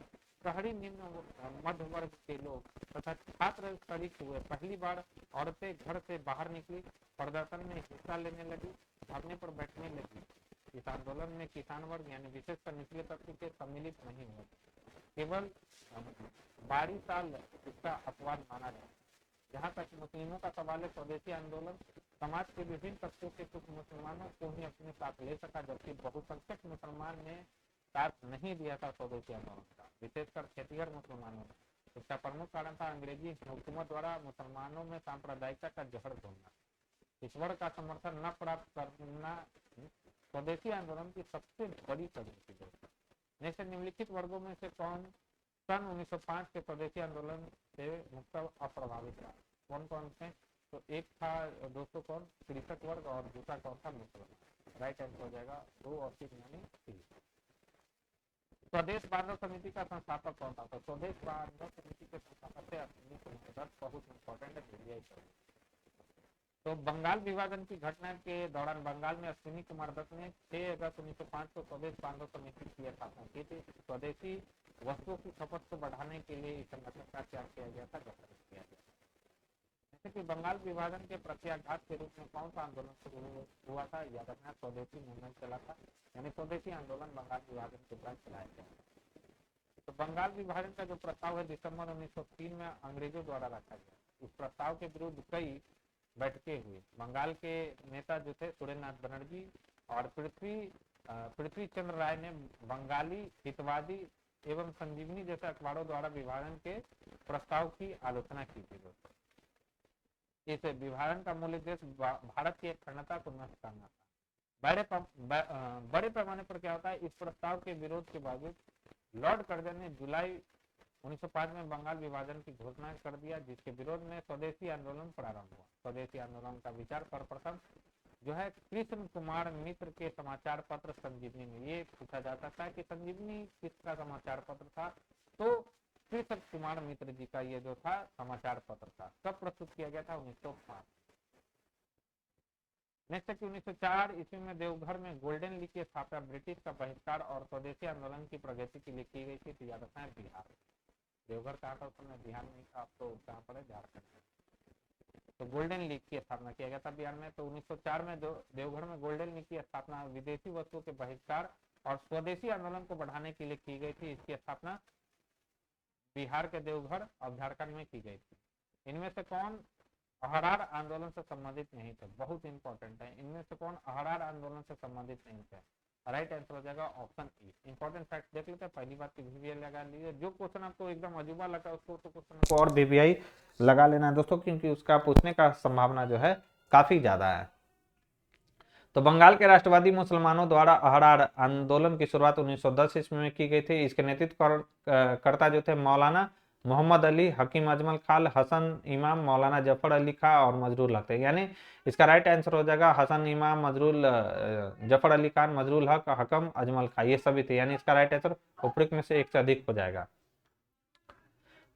शहरी निम्न मध्य वर्ग के लोग तथा छात्र शरीक हुए। पहली बार औरतें घर से बाहर निकली, प्रदर्शन में हिस्सा लेने लगी, धरने पर बैठने लगी। इस आंदोलन में किसान वर्ग यानी विशेषकर निचले तबके के सम्मिलित नहीं हुए। केवल 12 साल इसका अपवाद माना जाए। जहाँ तक मुस्लिमों का सवाल है, स्वदेशी आंदोलन समाज के विभिन्न तबकों के कुछ मुसलमानों को ही अपने साथ ले सका, जबकि बहुसंख्यक मुसलमान ने साथ नहीं दिया था स्वदेशी आंदोलन का, विशेषकर खेतिहर मुसलमानों ने। इसका प्रमुख कारण था अंग्रेजी हुकूमत द्वारा मुसलमानों में सांप्रदायिकता का जहर घोलना। ईश्वर का समर्थन न प्राप्त करना स्वदेशी आंदोलन की सबसे बड़ी कमी थी। जैसे निम्नलिखित वर्गों में से कौन सन 1905 के स्वदेशी आंदोलन से मुक्त अप्रभावित रहा? कौन कौन से? तो एक था दोस्तों कौन, कृषक वर्ग, और दूसरा कौन था, मुसलमान। राइट आंसर हो जाएगा 2 और 3 यानी 3। स्वदेश बांधव समिति का संस्थापक कौन था? तो स्वदेश बांधव समिति के संस्थापक थे अश्विनी कुमार दत्त। बहुत इंपॉर्टेंट है। तो बंगाल विभाजन की घटना के दौरान बंगाल में अश्विनी कुमार दत्त ने 6 अगस्त 1905 को स्वदेश बांधव समिति की स्थापना की थी। स्वदेशी वस्तुओं की खपत को बढ़ाने के लिए इस संगठन का त्याग किया गया था, गठन किया गया। जैसे कि बंगाल विभाजन के प्रत्याघात के रूप में कौन सा आंदोलन शुरू हुआ था? याद रखना, स्वदेशी मूवमेंट चला था, यानी स्वदेशी आंदोलन बंगाल विभाजन के बाद चलाया गया। तो बंगाल विभाजन का जो प्रस्ताव है दिसंबर 1903 में अंग्रेजों द्वारा रखा गया। इस प्रस्ताव के विरुद्ध कई बैठकें हुई। बंगाल के नेता जो थे सुरेंद्रनाथ बनर्जी और पृथ्वी चंद्र राय ने बंगाली हितवादी एवं संजीवनी जैसे अखबारों द्वारा विभाजन के प्रस्ताव की आलोचना की थी। इस विभाजन का मूल उद्देश्य भारत की अखंडता को नष्ट करना था। बड़े पैमाने पर क्या होता है, इस प्रस्ताव के विरोध के बावजूद लॉर्ड कर्जन ने जुलाई 1905 में बंगाल विभाजन की घोषणा कर दिया, जिसके विरोध में स्वदेशी आंदोलन प्रारंभ हुआ। स्वदेशी आंदोलन का विचार सर्वप्रथम जो है कृष्ण कुमार मित्र के समाचार पत्र संजीवनी में। ये पूछा जा सकता है कि संजीवनी किसका समाचार पत्र था? तो कृष्ण कुमार मित्र जी का ये जो था समाचार पत्र था। कब प्रस्तुत किया गया था? 1905। नेक्स्ट है कि 1904 ईस्वी में देवघर में गोल्डन लीग की स्थापना ब्रिटिश का बहिष्कार और स्वदेशी आंदोलन की प्रगति के लिए की गई थी। तो याद रखना है बिहार। देवघर कहा था उस समय? बिहार में था। आप तो कहाँ पर है? झारखंड। तो गोल्डन लीग की स्थापना किया गया था बिहार में। तो 1904 में देवघर में गोल्डन लीग की स्थापना विदेशी वस्तुओं के बहिष्कार और स्वदेशी आंदोलन को बढ़ाने के लिए की गई थी। इसकी स्थापना बिहार के देवघर और झारखंड में की गई थी। इनमें से कौन अहरार आंदोलन से संबंधित नहीं थे? बहुत इंपॉर्टेंट है। इनमें से कौन अहरार आंदोलन से संबंधित नहीं थे? राइट आंसर हो जाएगा ऑप्शन ई। इंपॉर्टेंट फैक्ट देख लेते हैं। पहली बात की वीवीआई लगा लीजिए। जो क्वेश्चन आपको एकदम अजूबा लगा उसको तो क्वेश्चन को और वीवीआई लगा लेना है दोस्तों, क्योंकि उसका पूछने का संभावना जो है काफी ज्यादा है। तो बंगाल के राष्ट्रवादी मुसलमानों द्वारा अहरार आंदोलन की शुरुआत 1910 ईस्वी में की गई थी। इसके नेतृत्व करता जो थे मौलाना मोहम्मद अली, हकीम अजमल खान, हसन इमाम, मौलाना जफर अली खान और मजरूल हक थे। यानी इसका राइट आंसर हो जाएगा हसन इमाम, जफर अली खान, मजरूल हक, हकम अजमल खान, ये सभी थे। यानी इसका राइट आंसर उपरोक्त में से एक से अधिक हो जाएगा।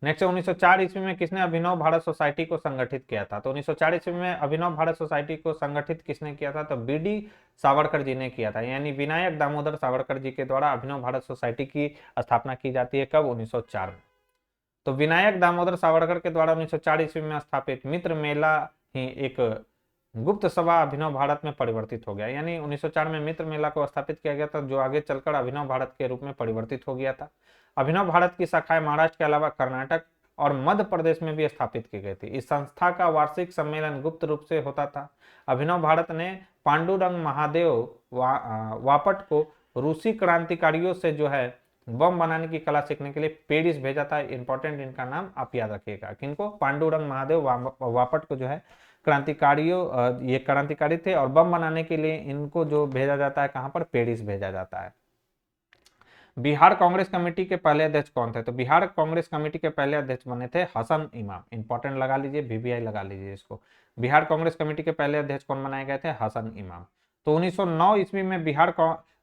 नेक्स्ट 1904 ईस्वी में किसने अभिनव भारत सोसाइटी को संगठित किया था? तो 1904 ईस्वी में अभिनव भारत सोसाइटी को संगठित किसने किया था? तो बीडी सावरकर जी ने किया था। यानी विनायक दामोदर सावरकर जी के द्वारा अभिनव भारत सोसाइटी की स्थापना की जाती है। कब? 1904 में। तो विनायक दामोदर सावरकर के द्वारा 1904 ईस्वी में स्थापित मित्र मेला ही एक गुप्त सभा अभिनव भारत में परिवर्तित हो गया। यानी 1904 में मित्र मेला को स्थापित किया गया था, जो आगे चलकर अभिनव भारत के रूप में परिवर्तित हो गया था। अभिनव भारत की शाखाएं महाराष्ट्र के अलावा कर्नाटक और मध्य प्रदेश में भी स्थापित की गई थी। इस संस्था का वार्षिक सम्मेलन गुप्त रूप से होता था। अभिनव भारत ने पांडुरंग महादेव वापट को रूसी क्रांतिकारियों से जो है बम बनाने की कला सीखने के लिए पेरिस भेजा था। इंपॉर्टेंट इनका नाम आप याद रखिएगा, किनको, पांडुरंग महादेव वापट को जो है क्रांतिकारियों, ये क्रांतिकारी थे और बम बनाने के लिए इनको जो भेजा जाता है कहां पर, पेरिस भेजा जाता है। बिहार कांग्रेस कमेटी के पहले अध्यक्ष कौन थे? तो बिहार कांग्रेस कमेटी के पहले अध्यक्ष बने थे हसन इमाम। इंपॉर्टेंट लगा लीजिए, VVI लगा लीजिए इसको। बिहार कांग्रेस कमेटी के पहले अध्यक्ष कौन बनाए गए थे? हसन इमाम। तो 1909 ईस्वी में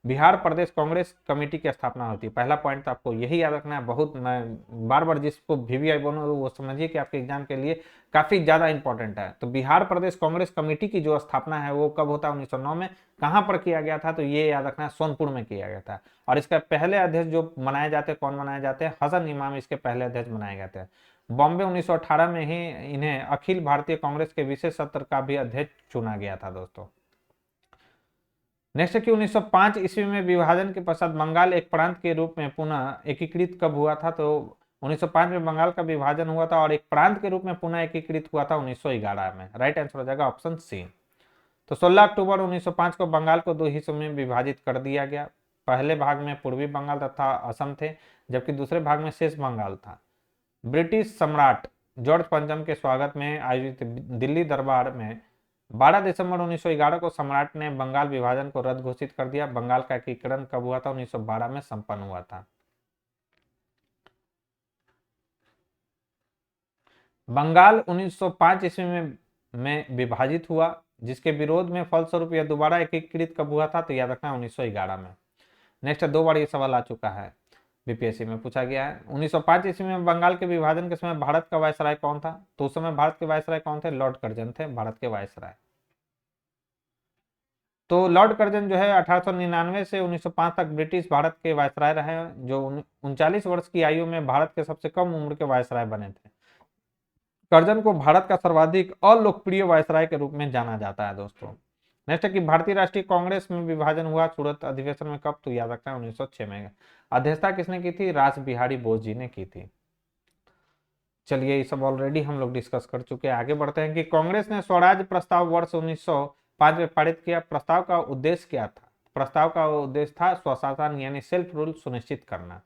बिहार प्रदेश कांग्रेस कमेटी की स्थापना होती है। पहला पॉइंट तो आपको यही याद रखना है। बहुत मैं बार बार जिसको VVI बोलूँ वो समझिए कि आपके एग्जाम के लिए काफी ज्यादा इंपॉर्टेंट है। तो बिहार प्रदेश कांग्रेस कमेटी की जो स्थापना है वो कब होता है? 1909 में। कहां पर किया गया था? तो ये याद रखना है, सोनपुर में किया गया था। और इसका पहले अध्यक्ष जो बनाए जाते हैं, कौन बनाए जाते हैं? हसन इमाम इसके पहले अध्यक्ष बनाए गए थे। बॉम्बे 1918 में ही इन्हें अखिल भारतीय कांग्रेस के विशेष सत्र का भी अध्यक्ष चुना गया था दोस्तों। नेक्स्ट है कि 1905 ईस्वी में विभाजन के पश्चात बंगाल एक प्रांत के रूप में पुनः एकीकृत कब हुआ था? तो 1905 में बंगाल का विभाजन हुआ था और एक प्रांत के रूप में पुनः एकीकृत हुआ था 1911 में। राइट आंसर हो जाएगा ऑप्शन सी। तो 16 अक्टूबर 1905 को बंगाल को 2 हिस्सों में विभाजित कर दिया गया। पहले भाग में पूर्वी बंगाल तथा असम थे, जबकि दूसरे भाग में शेष बंगाल था। ब्रिटिश सम्राट जॉर्ज पंचम के स्वागत में आयोजित दिल्ली दरबार में 12 दिसंबर 1911 को सम्राट ने बंगाल विभाजन को रद्द घोषित कर दिया। बंगाल का एकीकरण कब हुआ था? 1912 में संपन्न हुआ था। बंगाल 1905 ईस्वी में विभाजित हुआ, जिसके विरोध में फलस्वरूप यह दोबारा एकीकृत कब हुआ था? तो याद रखना 1911 में। नेक्स्ट 2 बार ये सवाल आ चुका है, बीपीएससी में पूछा गया है। 1905 ईस्वी में बंगाल के विभाजन के समय भारत का वायसराय कौन था? तो उस समय भारत के वायसराय कौन थे? लॉर्ड कर्जन थे भारत के वायसराय। तो लॉर्ड कर्जन जो है 1899 से 1905 तक ब्रिटिश भारत के वायसराय रहे, जो 39 वर्ष की आयु में भारत के सबसे कम उम्र के वायसराय बने थे। कर्जन को भारत का सर्वाधिक अलोकप्रिय वायसराय के रूप में जाना जाता है दोस्तों। नेक्स्ट है कि भारतीय राष्ट्रीय कांग्रेस में विभाजन हुआ सूरत अधिवेशन में कब? तो याद रखना है 1906 में। अध्यक्षता किसने की थी? रास बिहारी बोस जी ने की थी। चलिए ये सब ऑलरेडी हम लोग डिस्कस कर चुके हैं। आगे बढ़ते हैं कि कांग्रेस ने स्वराज प्रस्ताव वर्ष 1905 में पारित किया। प्रस्ताव का उद्देश्य क्या था? प्रस्ताव का उद्देश्य था स्वशासन यानी सेल्फ रूल सुनिश्चित करना।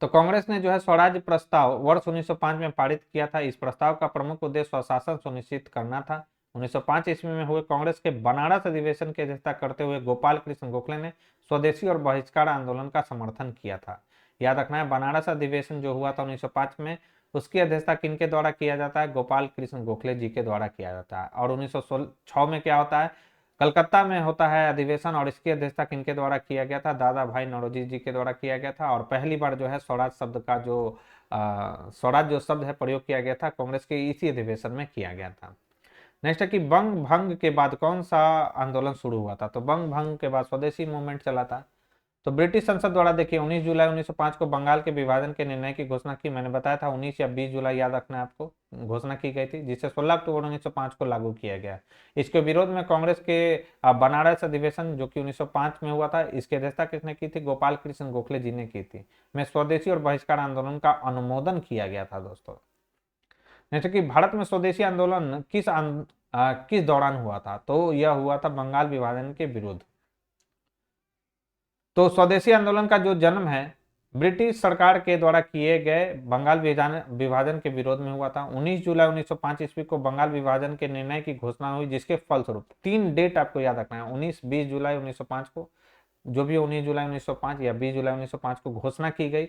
तो कांग्रेस ने जो है स्वराज प्रस्ताव वर्ष 1905 में पारित किया था। इस प्रस्ताव का प्रमुख उद्देश्य स्वशासन सुनिश्चित करना था। 1905 ईस्वी में हुए कांग्रेस के बनारस अधिवेशन की अध्यक्षता करते हुए गोपाल कृष्ण गोखले ने स्वदेशी और बहिष्कार आंदोलन का समर्थन किया था। याद रखना है, बनारस अधिवेशन जो हुआ था 1905 में, उसकी अध्यक्षता किनके द्वारा किया जाता है? गोपाल कृष्ण गोखले जी के द्वारा किया जाता है। और 1906 में क्या होता है? कलकत्ता में होता है अधिवेशन और इसकी अध्यक्षता किनके द्वारा किया गया था? दादा भाई नौरोजी जी के द्वारा किया गया था। और पहली बार जो है स्वराज शब्द का जो स्वराज जो शब्द है प्रयोग किया गया था कांग्रेस के इसी अधिवेशन में किया गया था। नेक्स्ट है कि बंग भंग के बाद कौन सा आंदोलन शुरू हुआ था? तो बंग भंग के बाद स्वदेशी मूवमेंट चला था। तो ब्रिटिश संसद द्वारा देखिए 19 जुलाई 1905 को बंगाल के विभाजन के निर्णय की घोषणा की। मैंने बताया था 19 या 20 जुलाई याद रखना है आपको, घोषणा की गई थी, जिसे 16 अक्टूबर 1905 को लागू किया गया। इसके विरोध में कांग्रेस के बनारस अधिवेशन जो कि 1905 में हुआ था, इसकी अध्यक्षता किसने की थी? गोपाल कृष्ण गोखले जी ने की थी। में स्वदेशी और बहिष्कार आंदोलन का अनुमोदन किया गया था दोस्तों। जैसे कि भारत में स्वदेशी आंदोलन किस दौरान हुआ था? तो यह हुआ था बंगाल विभाजन के विरुद्ध। तो स्वदेशी आंदोलन का जो जन्म है ब्रिटिश सरकार के द्वारा किए गए बंगाल विभाजन के विरोध में हुआ था। 19 जुलाई 1905 ईस्वी को बंगाल विभाजन के निर्णय की घोषणा हुई, जिसके फलस्वरूप 3 डेट आपको याद रखना है, 19, 20 जुलाई 1905 को, जो भी 19 जुलाई 1905 या 20 जुलाई 1905 को घोषणा की गई।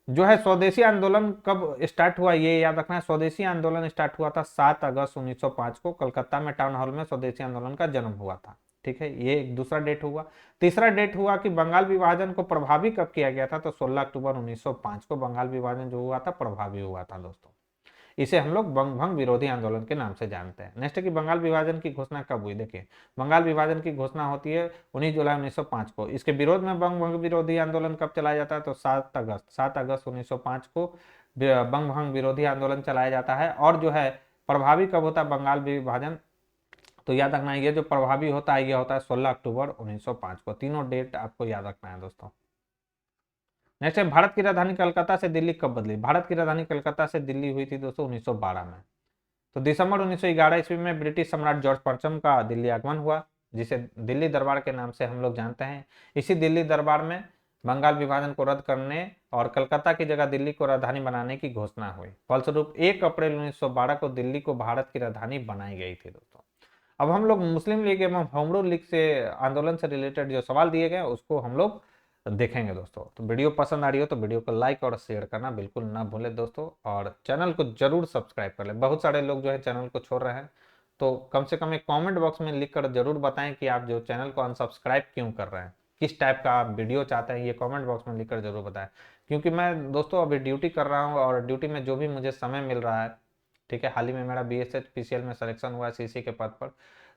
जो है स्वदेशी आंदोलन कब स्टार्ट हुआ ये याद रखना है। स्वदेशी आंदोलन स्टार्ट हुआ था 7 अगस्त 1905 को कलकत्ता में टाउन हॉल में स्वदेशी आंदोलन का जन्म हुआ था। ठीक है, ये एक दूसरा डेट हुआ। तीसरा डेट हुआ कि बंगाल विभाजन को प्रभावी कब किया गया था? तो 16 अक्टूबर 1905 को बंगाल विभाजन जो हुआ था प्रभावी हुआ था दोस्तों। इसे हम लोग बंग भंग विरोधी आंदोलन के नाम से जानते हैं। नेक्स्ट है कि बंगाल विभाजन की घोषणा कब हुई? देखिए बंगाल विभाजन की घोषणा होती है 19 जुलाई 1905 को। इसके विरोध में बंग भंग विरोधी आंदोलन कब चलाया जाता है? तो 7 अगस्त 1905 को बंग भंग विरोधी आंदोलन चलाया जाता है। और जो है प्रभावी कब होता है बंगाल विभाजन? तो याद रखना है ये जो प्रभावी होता है ये होता है 16 अक्टूबर 1905 को। तीनों डेट आपको याद रखना है दोस्तों। नेक्स्ट है भारत की राजधानी कलकत्ता से दिल्ली कब बदली। भारत की राजधानी कलकत्ता से दिल्ली हुई थी दोस्तों 1912 में। तो दिसंबर 1911 ईस्वी में ब्रिटिश सम्राट जॉर्ज पंचम का दिल्ली आगमन हुआ, जिसे दिल्ली दरबार के नाम से हम लोग जानते हैं। इसी दिल्ली दरबार में बंगाल विभाजन को रद्द करने और कलकत्ता की जगह दिल्ली को राजधानी बनाने की घोषणा हुई। फलस्वरूप 1 अप्रैल 1912 को दिल्ली को भारत की राजधानी बनाई गई थी दोस्तों। अब हम लोग मुस्लिम लीग एवं होम रूल लीग से आंदोलन से रिलेटेड जो सवाल दिए गए उसको हम लोग देखेंगे दोस्तों। तो वीडियो पसंद आ रही हो तो वीडियो को लाइक और शेयर करना बिल्कुल ना भूलें दोस्तों, और चैनल को जरूर सब्सक्राइब कर लें। बहुत सारे लोग जो है चैनल को छोड़ रहे हैं, तो कम से कम एक कमेंट बॉक्स में लिख कर जरूर बताएं कि आप जो चैनल को अनसब्सक्राइब क्यों कर रहे हैं, किस टाइप का आप वीडियो चाहते हैं, ये कमेंट बॉक्स में लिखकर जरूर बताएं। क्योंकि मैं दोस्तों अभी ड्यूटी कर रहा हूँ और ड्यूटी में जो भी मुझे समय मिल रहा है, ठीक है, हाल ही में मेरा BSH PCL में सिलेक्शन हुआ है CC के पद पर,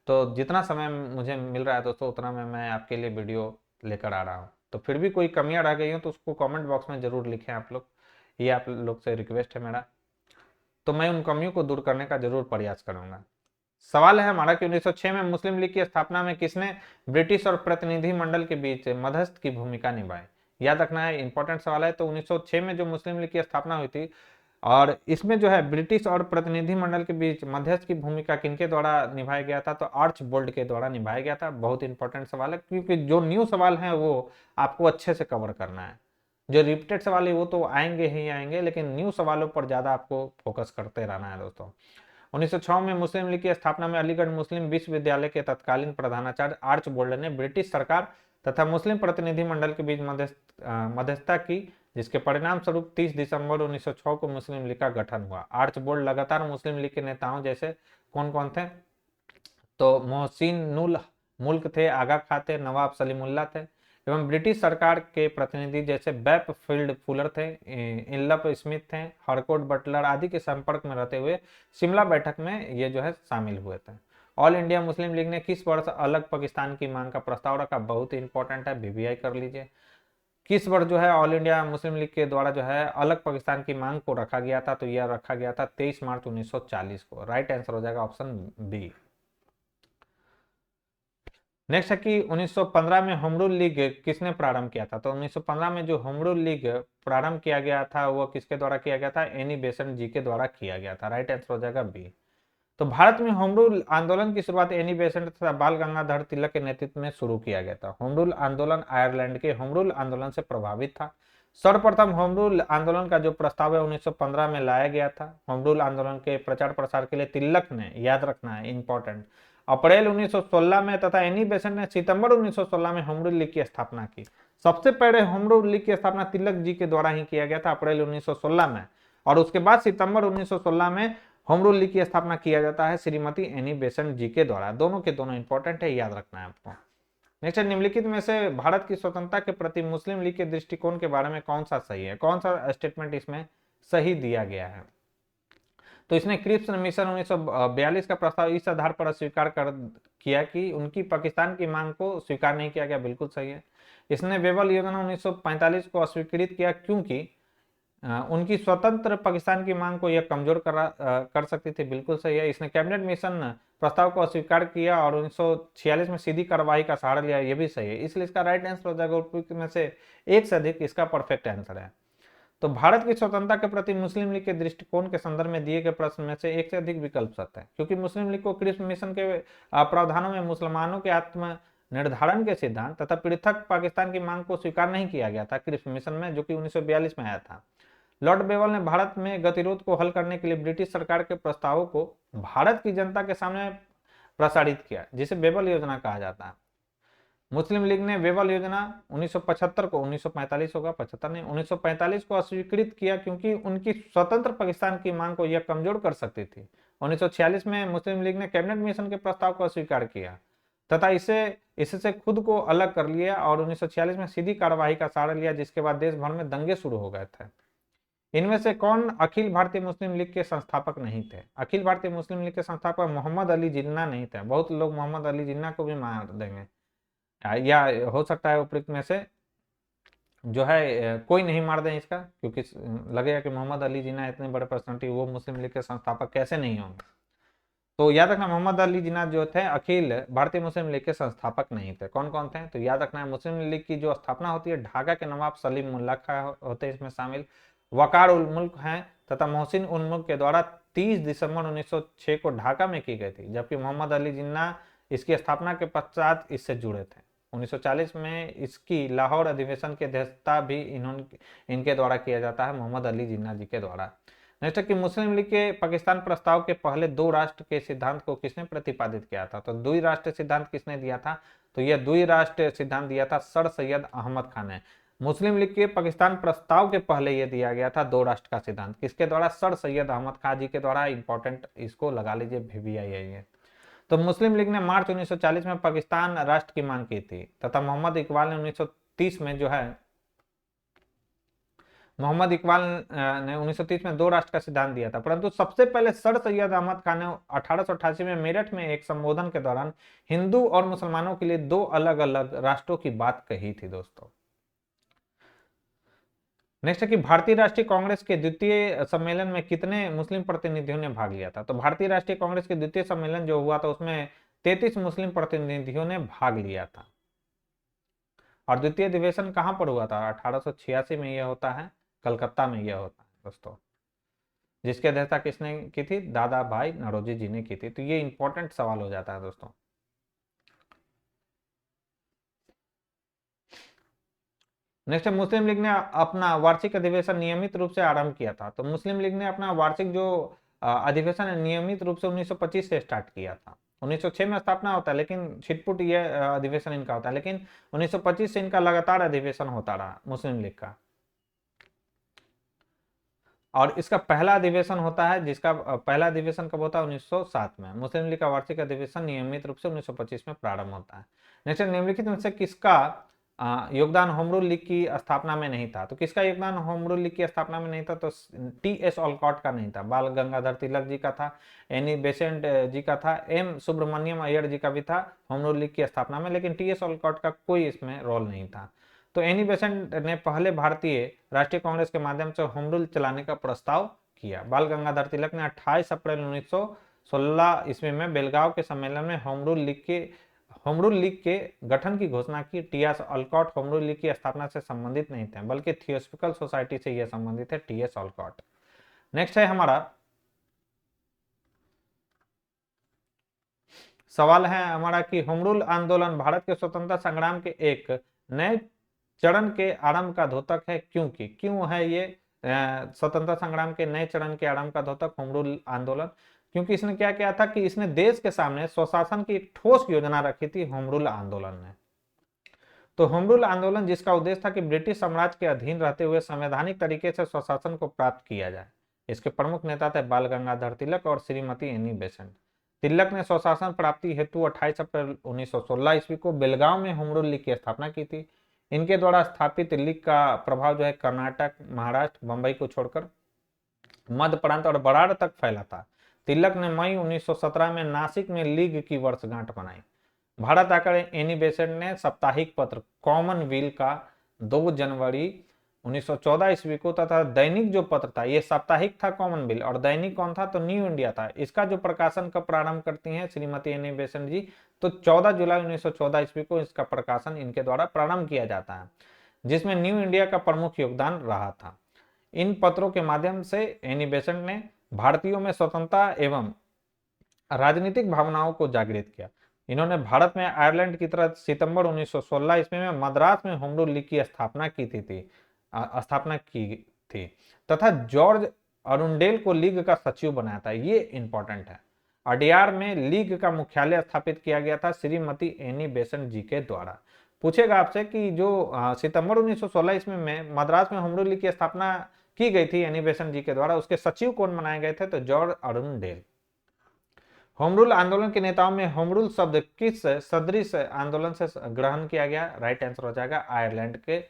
तो जितना समय मुझे मिल रहा है दोस्तों उतना में मैं आपके लिए वीडियो लेकर आ रहा हूँ। तो फिर भी कोई कमियां रह गई हो तो उसको कमेंट बॉक्स में जरूर लिखें आप लोग, ये आप लोग से रिक्वेस्ट है मेरा, तो मैं उन कमियों को दूर करने का जरूर प्रयास करूंगा। सवाल है हमारा कि 1906 में मुस्लिम लीग की स्थापना में किसने ब्रिटिश और प्रतिनिधि मंडल के बीच मध्यस्थ की भूमिका निभाई। याद रखना है, इंपॉर्टेंट सवाल है। तो 1906 में जो मुस्लिम लीग की स्थापना हुई थी और इसमें जो है ब्रिटिश और प्रतिनिधि मंडल के बीच मध्यस्थ की भूमिका किनके द्वारा निभाया गया था, तो आर्चबोल्ड के द्वारा निभाया गया था। बहुत इंपॉर्टेंट सवाल है, क्योंकि जो न्यू सवाल है वो आपको अच्छे से कवर करना है। जो रिपीटेड सवाल है वो तो आएंगे ही आएंगे, लेकिन न्यू सवालों पर ज्यादा आपको फोकस करते रहना है दोस्तों। 1906 में मुस्लिम लीग की स्थापना में अलीगढ़ मुस्लिम विश्वविद्यालय के तत्कालीन प्रधानाचार्य आर्चबोल्ड ने ब्रिटिश सरकार तथा मुस्लिम प्रतिनिधि मंडल के बीच मध्यस्थता की, जिसके परिणाम स्वरूप 30 दिसंबर 1906 को मुस्लिम लीग का गठन हुआ। आर्चबोल्ड लगातार मुस्लिम लीग के नेताओं जैसे कौन कौन थे, तो मोहसिनुल मुल्क थे, आगा खां थे, नवाब सलीमुल्लाह थे, एवं ब्रिटिश सरकार के प्रतिनिधि जैसे बेप फील्ड फुलर थे, इल्लप स्मिथ थे, हरकोट बटलर आदि के संपर्क में रहते हुए शिमला बैठक में ये जो है शामिल हुए थे। ऑल इंडिया मुस्लिम लीग ने किस वर्ष अलग पाकिस्तान की मांग का प्रस्ताव रखा, बहुत इंपॉर्टेंट है, VVI कर लीजिए। किस वर्ष जो है ऑल इंडिया मुस्लिम लीग के द्वारा जो है अलग पाकिस्तान की मांग को रखा गया था, तो यह रखा गया था 23 मार्च 1940 को। राइट आंसर हो जाएगा ऑप्शन बी। नेक्स्ट है कि 1915 में होम रूल लीग किसने प्रारंभ किया था। तो 1915 में जो होम रूल लीग प्रारंभ किया गया था वो किसके द्वारा किया गया था, एनी बेसेंट जी के द्वारा किया गया था। राइट आंसर हो जाएगा बी। तो भारत में होम रूल आंदोलन की शुरुआत एनी बेसेंट तथा बाल गंगाधर तिलक के नेतृत्व में शुरू किया गया था। होम रूल आंदोलन आयरलैंड के होम रूल आंदोलन से प्रभावित था। सर्वप्रथम होम रूल आंदोलन का जो प्रस्ताव है 1915 में लाया गया था। होम रूल आंदोलन के प्रचार प्रसार के लिए तिलक ने, याद रखना है इंपॉर्टेंट, अप्रैल 1916 में तथा एनी बेसेंट ने सितंबर 1916 में होम रूल लीग की स्थापना की। सबसे पहले होम रूल लीग की स्थापना तिलक जी के द्वारा ही किया गया था अप्रैल 1916 में, और उसके बाद सितंबर 1916 में होम रूल लीग की स्थापना किया जाता है श्रीमती एनी बेसेंट जी के द्वारा। दोनों के दोनों इंपॉर्टेंट है, याद रखना है आपको। नेक्स्ट, निम्नलिखित में से भारत की स्वतंत्रता के प्रति मुस्लिम लीग के दृष्टिकोण के बारे में कौन सा सही है, कौन सा स्टेटमेंट इसमें सही दिया गया है। तो इसने क्रिप्स मिशन 1942 का प्रस्ताव इस आधार पर अस्वीकार कर किया कि उनकी पाकिस्तान की मांग को स्वीकार नहीं किया गया, बिल्कुल सही है। इसने वेवल योजना 1945 को अस्वीकृत किया क्योंकि उनकी स्वतंत्र पाकिस्तान की मांग को यह कमजोर कर सकती थी, बिल्कुल सही है। इसने कैबिनेट मिशन प्रस्ताव को अस्वीकार किया और 1946 में सीधी कार्रवाई का सहारा लिया, यह भी सही है। इसलिए इसका राइट आंसर हो जाएगा उपयुक्त में से एक से अधिक इसका परफेक्ट आंसर है। तो भारत की स्वतंत्रता के प्रति मुस्लिम लीग के दृष्टिकोण के संदर्भ में दिए गए प्रश्न में से एक से अधिक विकल्प सत्य है, क्योंकि मुस्लिम लीग को क्रिप्स मिशन के प्रावधानों में मुसलमानों के आत्म निर्धारण के सिद्धांत तथा पृथक पाकिस्तान की मांग को स्वीकार नहीं किया गया था क्रिप्स मिशन में, जो कि 1942 में आया था। लॉर्ड बेवल ने भारत में गतिरोध को हल करने के लिए ब्रिटिश सरकार के प्रस्तावों को भारत की जनता के सामने प्रसारित किया, जिसे बेवल योजना कहा जाता है। मुस्लिम लीग ने बेवल योजना 1975 को, 1945 होगा, 75 नहीं, 1945 को अस्वीकृत किया क्योंकि उनकी स्वतंत्र पाकिस्तान की मांग को यह कमजोर कर सकती थी। 1946 में मुस्लिम लीग ने कैबिनेट मिशन के प्रस्ताव को अस्वीकार किया तथा इससे खुद को अलग कर लिया और 1946 में सीधी कार्यवाही का सहारा लिया, जिसके बाद देश भर में दंगे शुरू हो गए थे। इनमें से कौन अखिल भारतीय मुस्लिम लीग के संस्थापक नहीं थे। अखिल भारतीय मुस्लिम लीग के संस्थापक मोहम्मद अली जिन्ना नहीं थे। बहुत लोग मोहम्मद अली जिन्ना को भी मार देंगे, या हो सकता है उपयुक्त में से जो है कोई नहीं मार दें इसका, क्योंकि लगेगा कि मोहम्मद अली जिन्ना इतने बड़े पर्सनालिटी, वो मुस्लिम लीग के संस्थापक कैसे नहीं होंगे। तो याद रखना मोहम्मद अली जिन्ना जो थे अखिल भारतीय मुस्लिम लीग के संस्थापक नहीं थे। कौन कौन थे? तो याद रखना है मुस्लिम लीग की जो स्थापना होती है ढाका के नवाब सलीम मुल्ला खा होते हैं इसमें शामिल, वकार उल मुल्क हैं तथा मोहसिन उल मुल्क के द्वारा 30 दिसंबर 1906 को ढाका में की गई थी, जबकि मोहम्मद अली जिन्ना इसकी स्थापना के पश्चात इससे जुड़े थे। 1940 में इसकी लाहौर अधिवेशन की अध्यक्षता भी इनके द्वारा किया जाता है, मोहम्मद अली जिन्ना जी के द्वारा। नेक्स्ट है कि मुस्लिम लीग के पाकिस्तान प्रस्ताव के पहले दो राष्ट्र के सिद्धांत को किसने प्रतिपादित किया था? तो द्विराष्ट्र सिद्धांत किसने दिया था? तो यह द्विराष्ट्र सिद्धांत दिया था सर सैयद अहमद खान ने। मुस्लिम लीग के पाकिस्तान प्रस्ताव के पहले यह दिया गया था दो राष्ट्र का सिद्धांत, किसके द्वारा? सर सैयद अहमद खान जी के द्वारा। इंपॉर्टेंट, इसको लगा लीजिए VVI है। तो मुस्लिम लीग ने मार्च 1940 में पाकिस्तान राष्ट्र की मांग की थी तथा मोहम्मद इकबाल ने 1930 में जो है मोहम्मद इकबाल ने 1930 में दो राष्ट्र का सिद्धांत दिया था, परंतु सबसे पहले सर सैयद अहमद खान ने 1888 में मेरठ में एक संबोधन के दौरान हिंदू और मुसलमानों के लिए दो अलग अलग राष्ट्रों की बात कही थी दोस्तों। नेक्स्ट है कि भारतीय राष्ट्रीय कांग्रेस के द्वितीय सम्मेलन में कितने मुस्लिम प्रतिनिधियों ने भाग लिया था? तो भारतीय राष्ट्रीय कांग्रेस के द्वितीय सम्मेलन जो हुआ था उसमें 33 मुस्लिम प्रतिनिधियों ने भाग लिया था। और द्वितीय अधिवेशन कहां पर हुआ था? 1886 में यह होता है, कलकत्ता में यह होता है दोस्तों, जिसकी अध्यक्षता किसने की थी? दादा भाई नौरोजी जी ने की थी। तो ये इंपॉर्टेंट सवाल हो जाता है दोस्तों। नेक्स्ट, मुस्लिम लीग ने अपना वार्षिक अधिवेशन नियमित रूप से आरंभ किया था। तो मुस्लिम लीग ने अपना वार्षिक जो अधिवेशन है नियमित रूप से 1925 से स्टार्ट किया था। 1906 में स्थापना होता है, लेकिन छिटपुट ये अधिवेशन इनका होता है, लेकिन 1925 से इनका लगातार अधिवेशन होता रहा मुस्लिम लीग का। और इसका पहला अधिवेशन होता है, जिसका पहला अधिवेशन कब होता है? 1907 में। मुस्लिम लीग का वार्षिक अधिवेशन नियमित रूप से 1925 में प्रारंभ होता है। नेक्स्ट, निम्नलिखित में से किसका योगदान होम रूल लीग की स्थापना में नहीं था? तो किसका योगदान होम रूल लीग की स्थापना में नहीं था? तो TS ऑलकॉट का नहीं था, बाल गंगाधर तिलक जी का था, एनी बेसेंट जी का था, M सुब्रमण्यम अय्यर जी का भी था होम रूल लीग की स्थापना में, लेकिन TS ऑलकॉट का कोई इसमें रोल नहीं था। तो एनी बेसेंट ने पहले भारतीय राष्ट्रीय कांग्रेस के माध्यम से होम रूल चलाने का प्रस्ताव किया। बाल गंगाधर तिलक ने 28 अप्रैल 1916 ईस्वी में बेलगांव के सम्मेलन में होम रूल लीग के गठन की घोषणा की। TS Olcott home rule league की स्थापना से संबंधित नहीं थे, बल्कि थियोसॉफिकल सोसाइटी से यह संबंधित है, TS ऑलकॉट। नेक्स्ट है हमारा सवाल है हमारा कि होम रूल आंदोलन भारत के स्वतंत्रता संग्राम के एक नए चरण के आरंभ का द्योतक है, क्योंकि क्यों है ये स्वतंत्रता संग्राम के नए चरण के आरंभ का द्योतक होम रूल आंदोलन? क्योंकि इसने क्या किया था कि इसने देश के सामने स्वशासन की एक ठोस योजना रखी थी होम रूल आंदोलन ने। तो होम रूल आंदोलन जिसका उद्देश्य था कि ब्रिटिश साम्राज्य के अधीन रहते हुए संवैधानिक तरीके से स्वशासन को प्राप्त किया जाए। इसके प्रमुख नेता थे बाल गंगाधर तिलक और श्रीमती एनी बेसेंट। तिलक ने स्वशासन प्राप्ति हेतु 28 अप्रैल 1916 ईस्वी को बेलगांव में होम रूल लीग की स्थापना की थी। इनके द्वारा स्थापित लीग का प्रभाव जो है कर्नाटक, महाराष्ट्र, बंबई को छोड़कर मध्य प्रांत और बराड़ तक फैला था। तिलक ने मई 1917 में नासिक में लीग की वर्षगांठ मनाई। भारत आकर एनी बेसेंट ने साप्ताहिक पत्र कॉमनवेल्थ का 2 जनवरी 1914 ईस्वी को तथा दैनिक जो पत्र था ये साप्ताहिक था कॉमनवेल्थ, और दैनिक कौन था? तो न्यू इंडिया था। इसका जो प्रकाशन कब प्रारंभ करती हैं श्रीमती एनी बेसेंट जी? तो 14 जुलाई 1914 ईस्वी को इसका प्रकाशन इनके द्वारा प्रारंभ किया जाता है, जिसमें न्यू इंडिया का प्रमुख योगदान रहा था। इन पत्रों के माध्यम से एनी बेसेंट ने भारतीयों में स्वतंत्रता एवं राजनीतिक भावनाओं को जागृत किया। इन्होंने भारत में आयरलैंड की तरह सितंबर 1916 ईस्वी में मद्रास में होम रूल लीग की स्थापना की थी तथा जॉर्ज अरुंडेल को लीग का सचिव बनाया था। ये इंपॉर्टेंट है। अडियार में लीग का मुख्यालय स्थापित किया गया था श्रीमती एनी बेसेंट जी के द्वारा। पूछेगा आपसे कि जो सितंबर 1916 ईस्वी में मद्रास में होम रूल लीग की स्थापना की गई थी एनी बेसेंट जी के द्वारा, उसके सचिव कौन बनाए गए थे? तो जॉर्ज अरुंडेल। होम रूल आंदोलन के नेताओं में होम रूल शब्द किस सदृश आंदोलन से ग्रहण किया गया? राइट आंसर हो जाएगा आयरलैंड के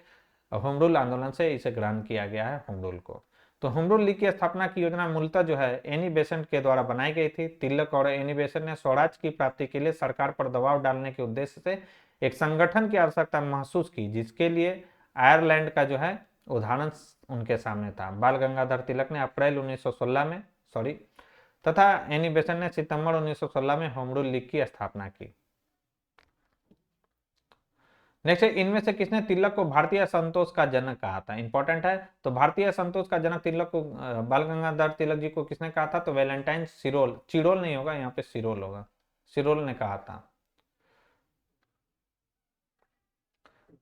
होम रूल आंदोलन से इसे ग्रहण किया गया है होम रूल को। तो होम रूल लीग की स्थापना की योजना मूलतः जो है एनी बेसेंट के द्वारा बनाई गई थी। तिलक और एनी बेसेंट ने स्वराज की प्राप्ति के लिए सरकार पर दबाव डालने के उद्देश्य से एक संगठन की आवश्यकता महसूस की, जिसके लिए आयरलैंड का जो है उदाहरण उनके सामने था। बाल गंगाधर तिलक ने अप्रैल 1916 में तथा एनी बेसेंट ने सितंबर 1916 में होम रूल लीग की स्थापना की। नेक्स्ट है, इनमें से किसने तिलक को भारतीय असंतोष का जनक कहा था? इंपॉर्टेंट है। तो भारतीय असंतोष का जनक तिलक को बाल गंगाधर तिलक जी को किसने कहा था? तो वैलेंटाइन सिरोल, चिरोल नहीं होगा, यहाँ पे सिरोल होगा, सिरोल ने कहा था।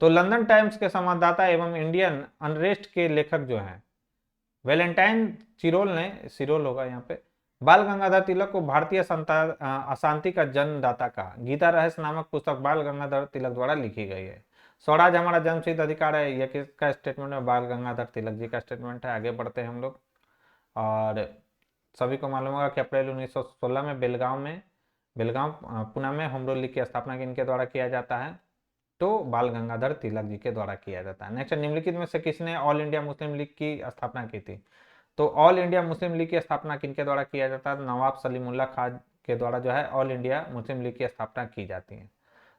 तो लंदन टाइम्स के संवाददाता एवं इंडियन अनरेस्ट के लेखक जो हैं वैलेंटाइन चिरोल ने, सिरोल होगा यहाँ पे, बाल गंगाधर तिलक को भारतीय अशांति का जन्मदाता कहा। गीता रहस्य नामक पुस्तक बाल गंगाधर तिलक द्वारा लिखी गई है। स्वराज हमारा जन्मसिद्ध अधिकार है, यह किसका स्टेटमेंट है? बाल गंगाधर तिलक जी का स्टेटमेंट है। आगे बढ़ते हैं हम लोग। और सभी को मालूम होगा कि अप्रैल 1916 में बेलगांव पुणे में होम रूल लीग की स्थापना इनके द्वारा किया जाता है। तो बाल गंगाधर तिलक जी के द्वारा किया जाता है। नेक्स्ट, निम्नलिखित में से किसने ऑल इंडिया मुस्लिम लीग की स्थापना की थी? तो ऑल इंडिया मुस्लिम लीग की स्थापना किनके द्वारा किया जाता है? नवाब सलीमुल्लाह खान के द्वारा जो है ऑल इंडिया मुस्लिम लीग की स्थापना की जाती है।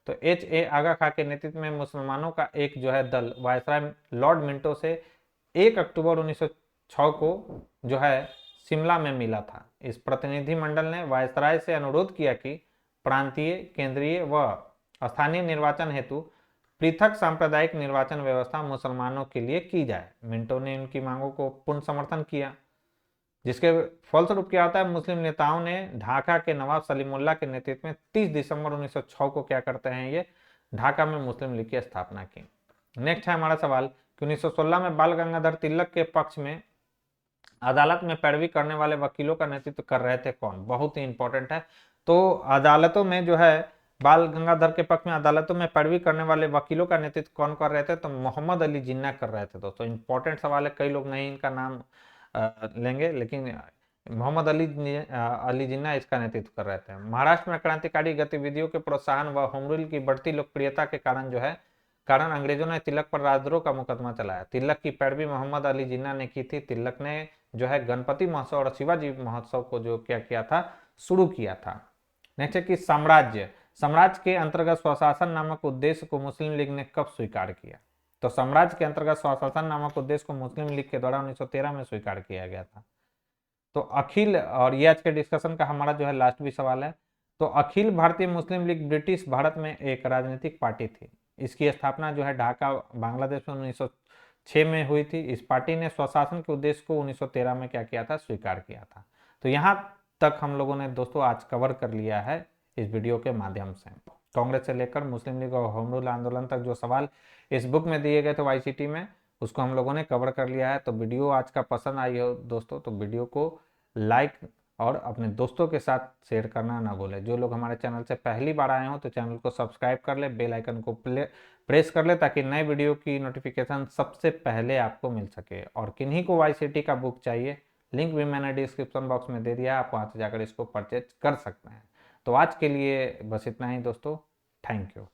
तो H.A. आगा खां के नेतृत्व में मुसलमानों का एक जो है दल वायसराय लॉर्ड मिंटो से 1 अक्टूबर 1906 को जो है शिमला में मिला था। इस प्रतिनिधि मंडल ने वायसराय से अनुरोध किया कि प्रांतीय, केंद्रीय व स्थानीय निर्वाचन हेतु पृथक सांप्रदायिक निर्वाचन व्यवस्था मुसलमानों के लिए की जाए। मिंटो ने उनकी मांगों को पूर्ण समर्थन किया, जिसके फलस्वरूप क्या होता है, मुस्लिम नेताओं ने ढाका के नवाब सलीमुल्लाह के नेतृत्व में 30 दिसंबर 1906 को क्या करते हैं, ये ढाका में मुस्लिम लीग की स्थापना की। नेक्स्ट है हमारा सवाल कि 1916 में बाल गंगाधर तिलक के पक्ष में अदालत में पैरवी करने वाले वकीलों का नेतृत्व कर रहे थे कौन? बहुत ही इंपॉर्टेंट है। तो अदालतों में जो है बाल गंगाधर के पक्ष में अदालतों में पैरवी करने वाले वकीलों का नेतृत्व कौन कर रहे थे? तो मोहम्मद अली जिन्ना कर रहे थे। दोस्तों इंपॉर्टेंट सवाल है, कई लोग नहीं इनका नाम लेंगे, लेकिन मोहम्मद अली जिन्ना इसका नेतृत्व कर रहे थे। महाराष्ट्र में क्रांतिकारी गतिविधियों के प्रोत्साहन व होम रूल की बढ़ती लोकप्रियता के कारण अंग्रेजों ने तिलक पर राजद्रोह का मुकदमा चलाया। तिलक की पैरवी मोहम्मद अली जिन्ना ने की थी। तिलक ने जो है गणपति महोत्सव और शिवाजी महोत्सव को जो क्या किया था, शुरू किया था। नेक्स्ट है कि साम्राज्य के अंतर्गत स्वशासन नामक उद्देश्य को मुस्लिम लीग ने कब स्वीकार किया? तो साम्राज्य के अंतर्गत स्वशासन नामक उद्देश्य को मुस्लिम लीग के द्वारा 1913 में स्वीकार किया गया था। तो अखिल, और ये आज के डिस्कशन का हमारा जो है लास्ट भी सवाल है, तो अखिल भारतीय मुस्लिम लीग ब्रिटिश भारत में एक राजनीतिक पार्टी थी। इसकी स्थापना जो है ढाका बांग्लादेश में 1906 में हुई थी। इस पार्टी ने स्वशासन के उद्देश्य को 1913 में क्या किया था, स्वीकार किया था। तो यहाँ तक हम लोगों ने दोस्तों आज कवर कर लिया है इस वीडियो के माध्यम से। कांग्रेस से लेकर मुस्लिम लीग और होम रूल आंदोलन तक जो सवाल इस बुक में दिए गए थे YCT में, उसको हम लोगों ने कवर कर लिया है। तो वीडियो आज का पसंद आई हो दोस्तों तो वीडियो को लाइक और अपने दोस्तों के साथ शेयर करना ना भूलें। जो लोग हमारे चैनल से पहली बार आए हो तो चैनल को सब्सक्राइब कर ले, बेल आइकन को प्रेस कर ले, ताकि नए वीडियो की नोटिफिकेशन सबसे पहले आपको मिल सके। और किन्हीं को YCT का बुक चाहिए, लिंक भी मैंने डिस्क्रिप्शन बॉक्स में दे दिया, आप वहाँ से जाकर इसको परचेज कर सकते हैं। तो आज के लिए बस इतना ही दोस्तों, थैंक यू।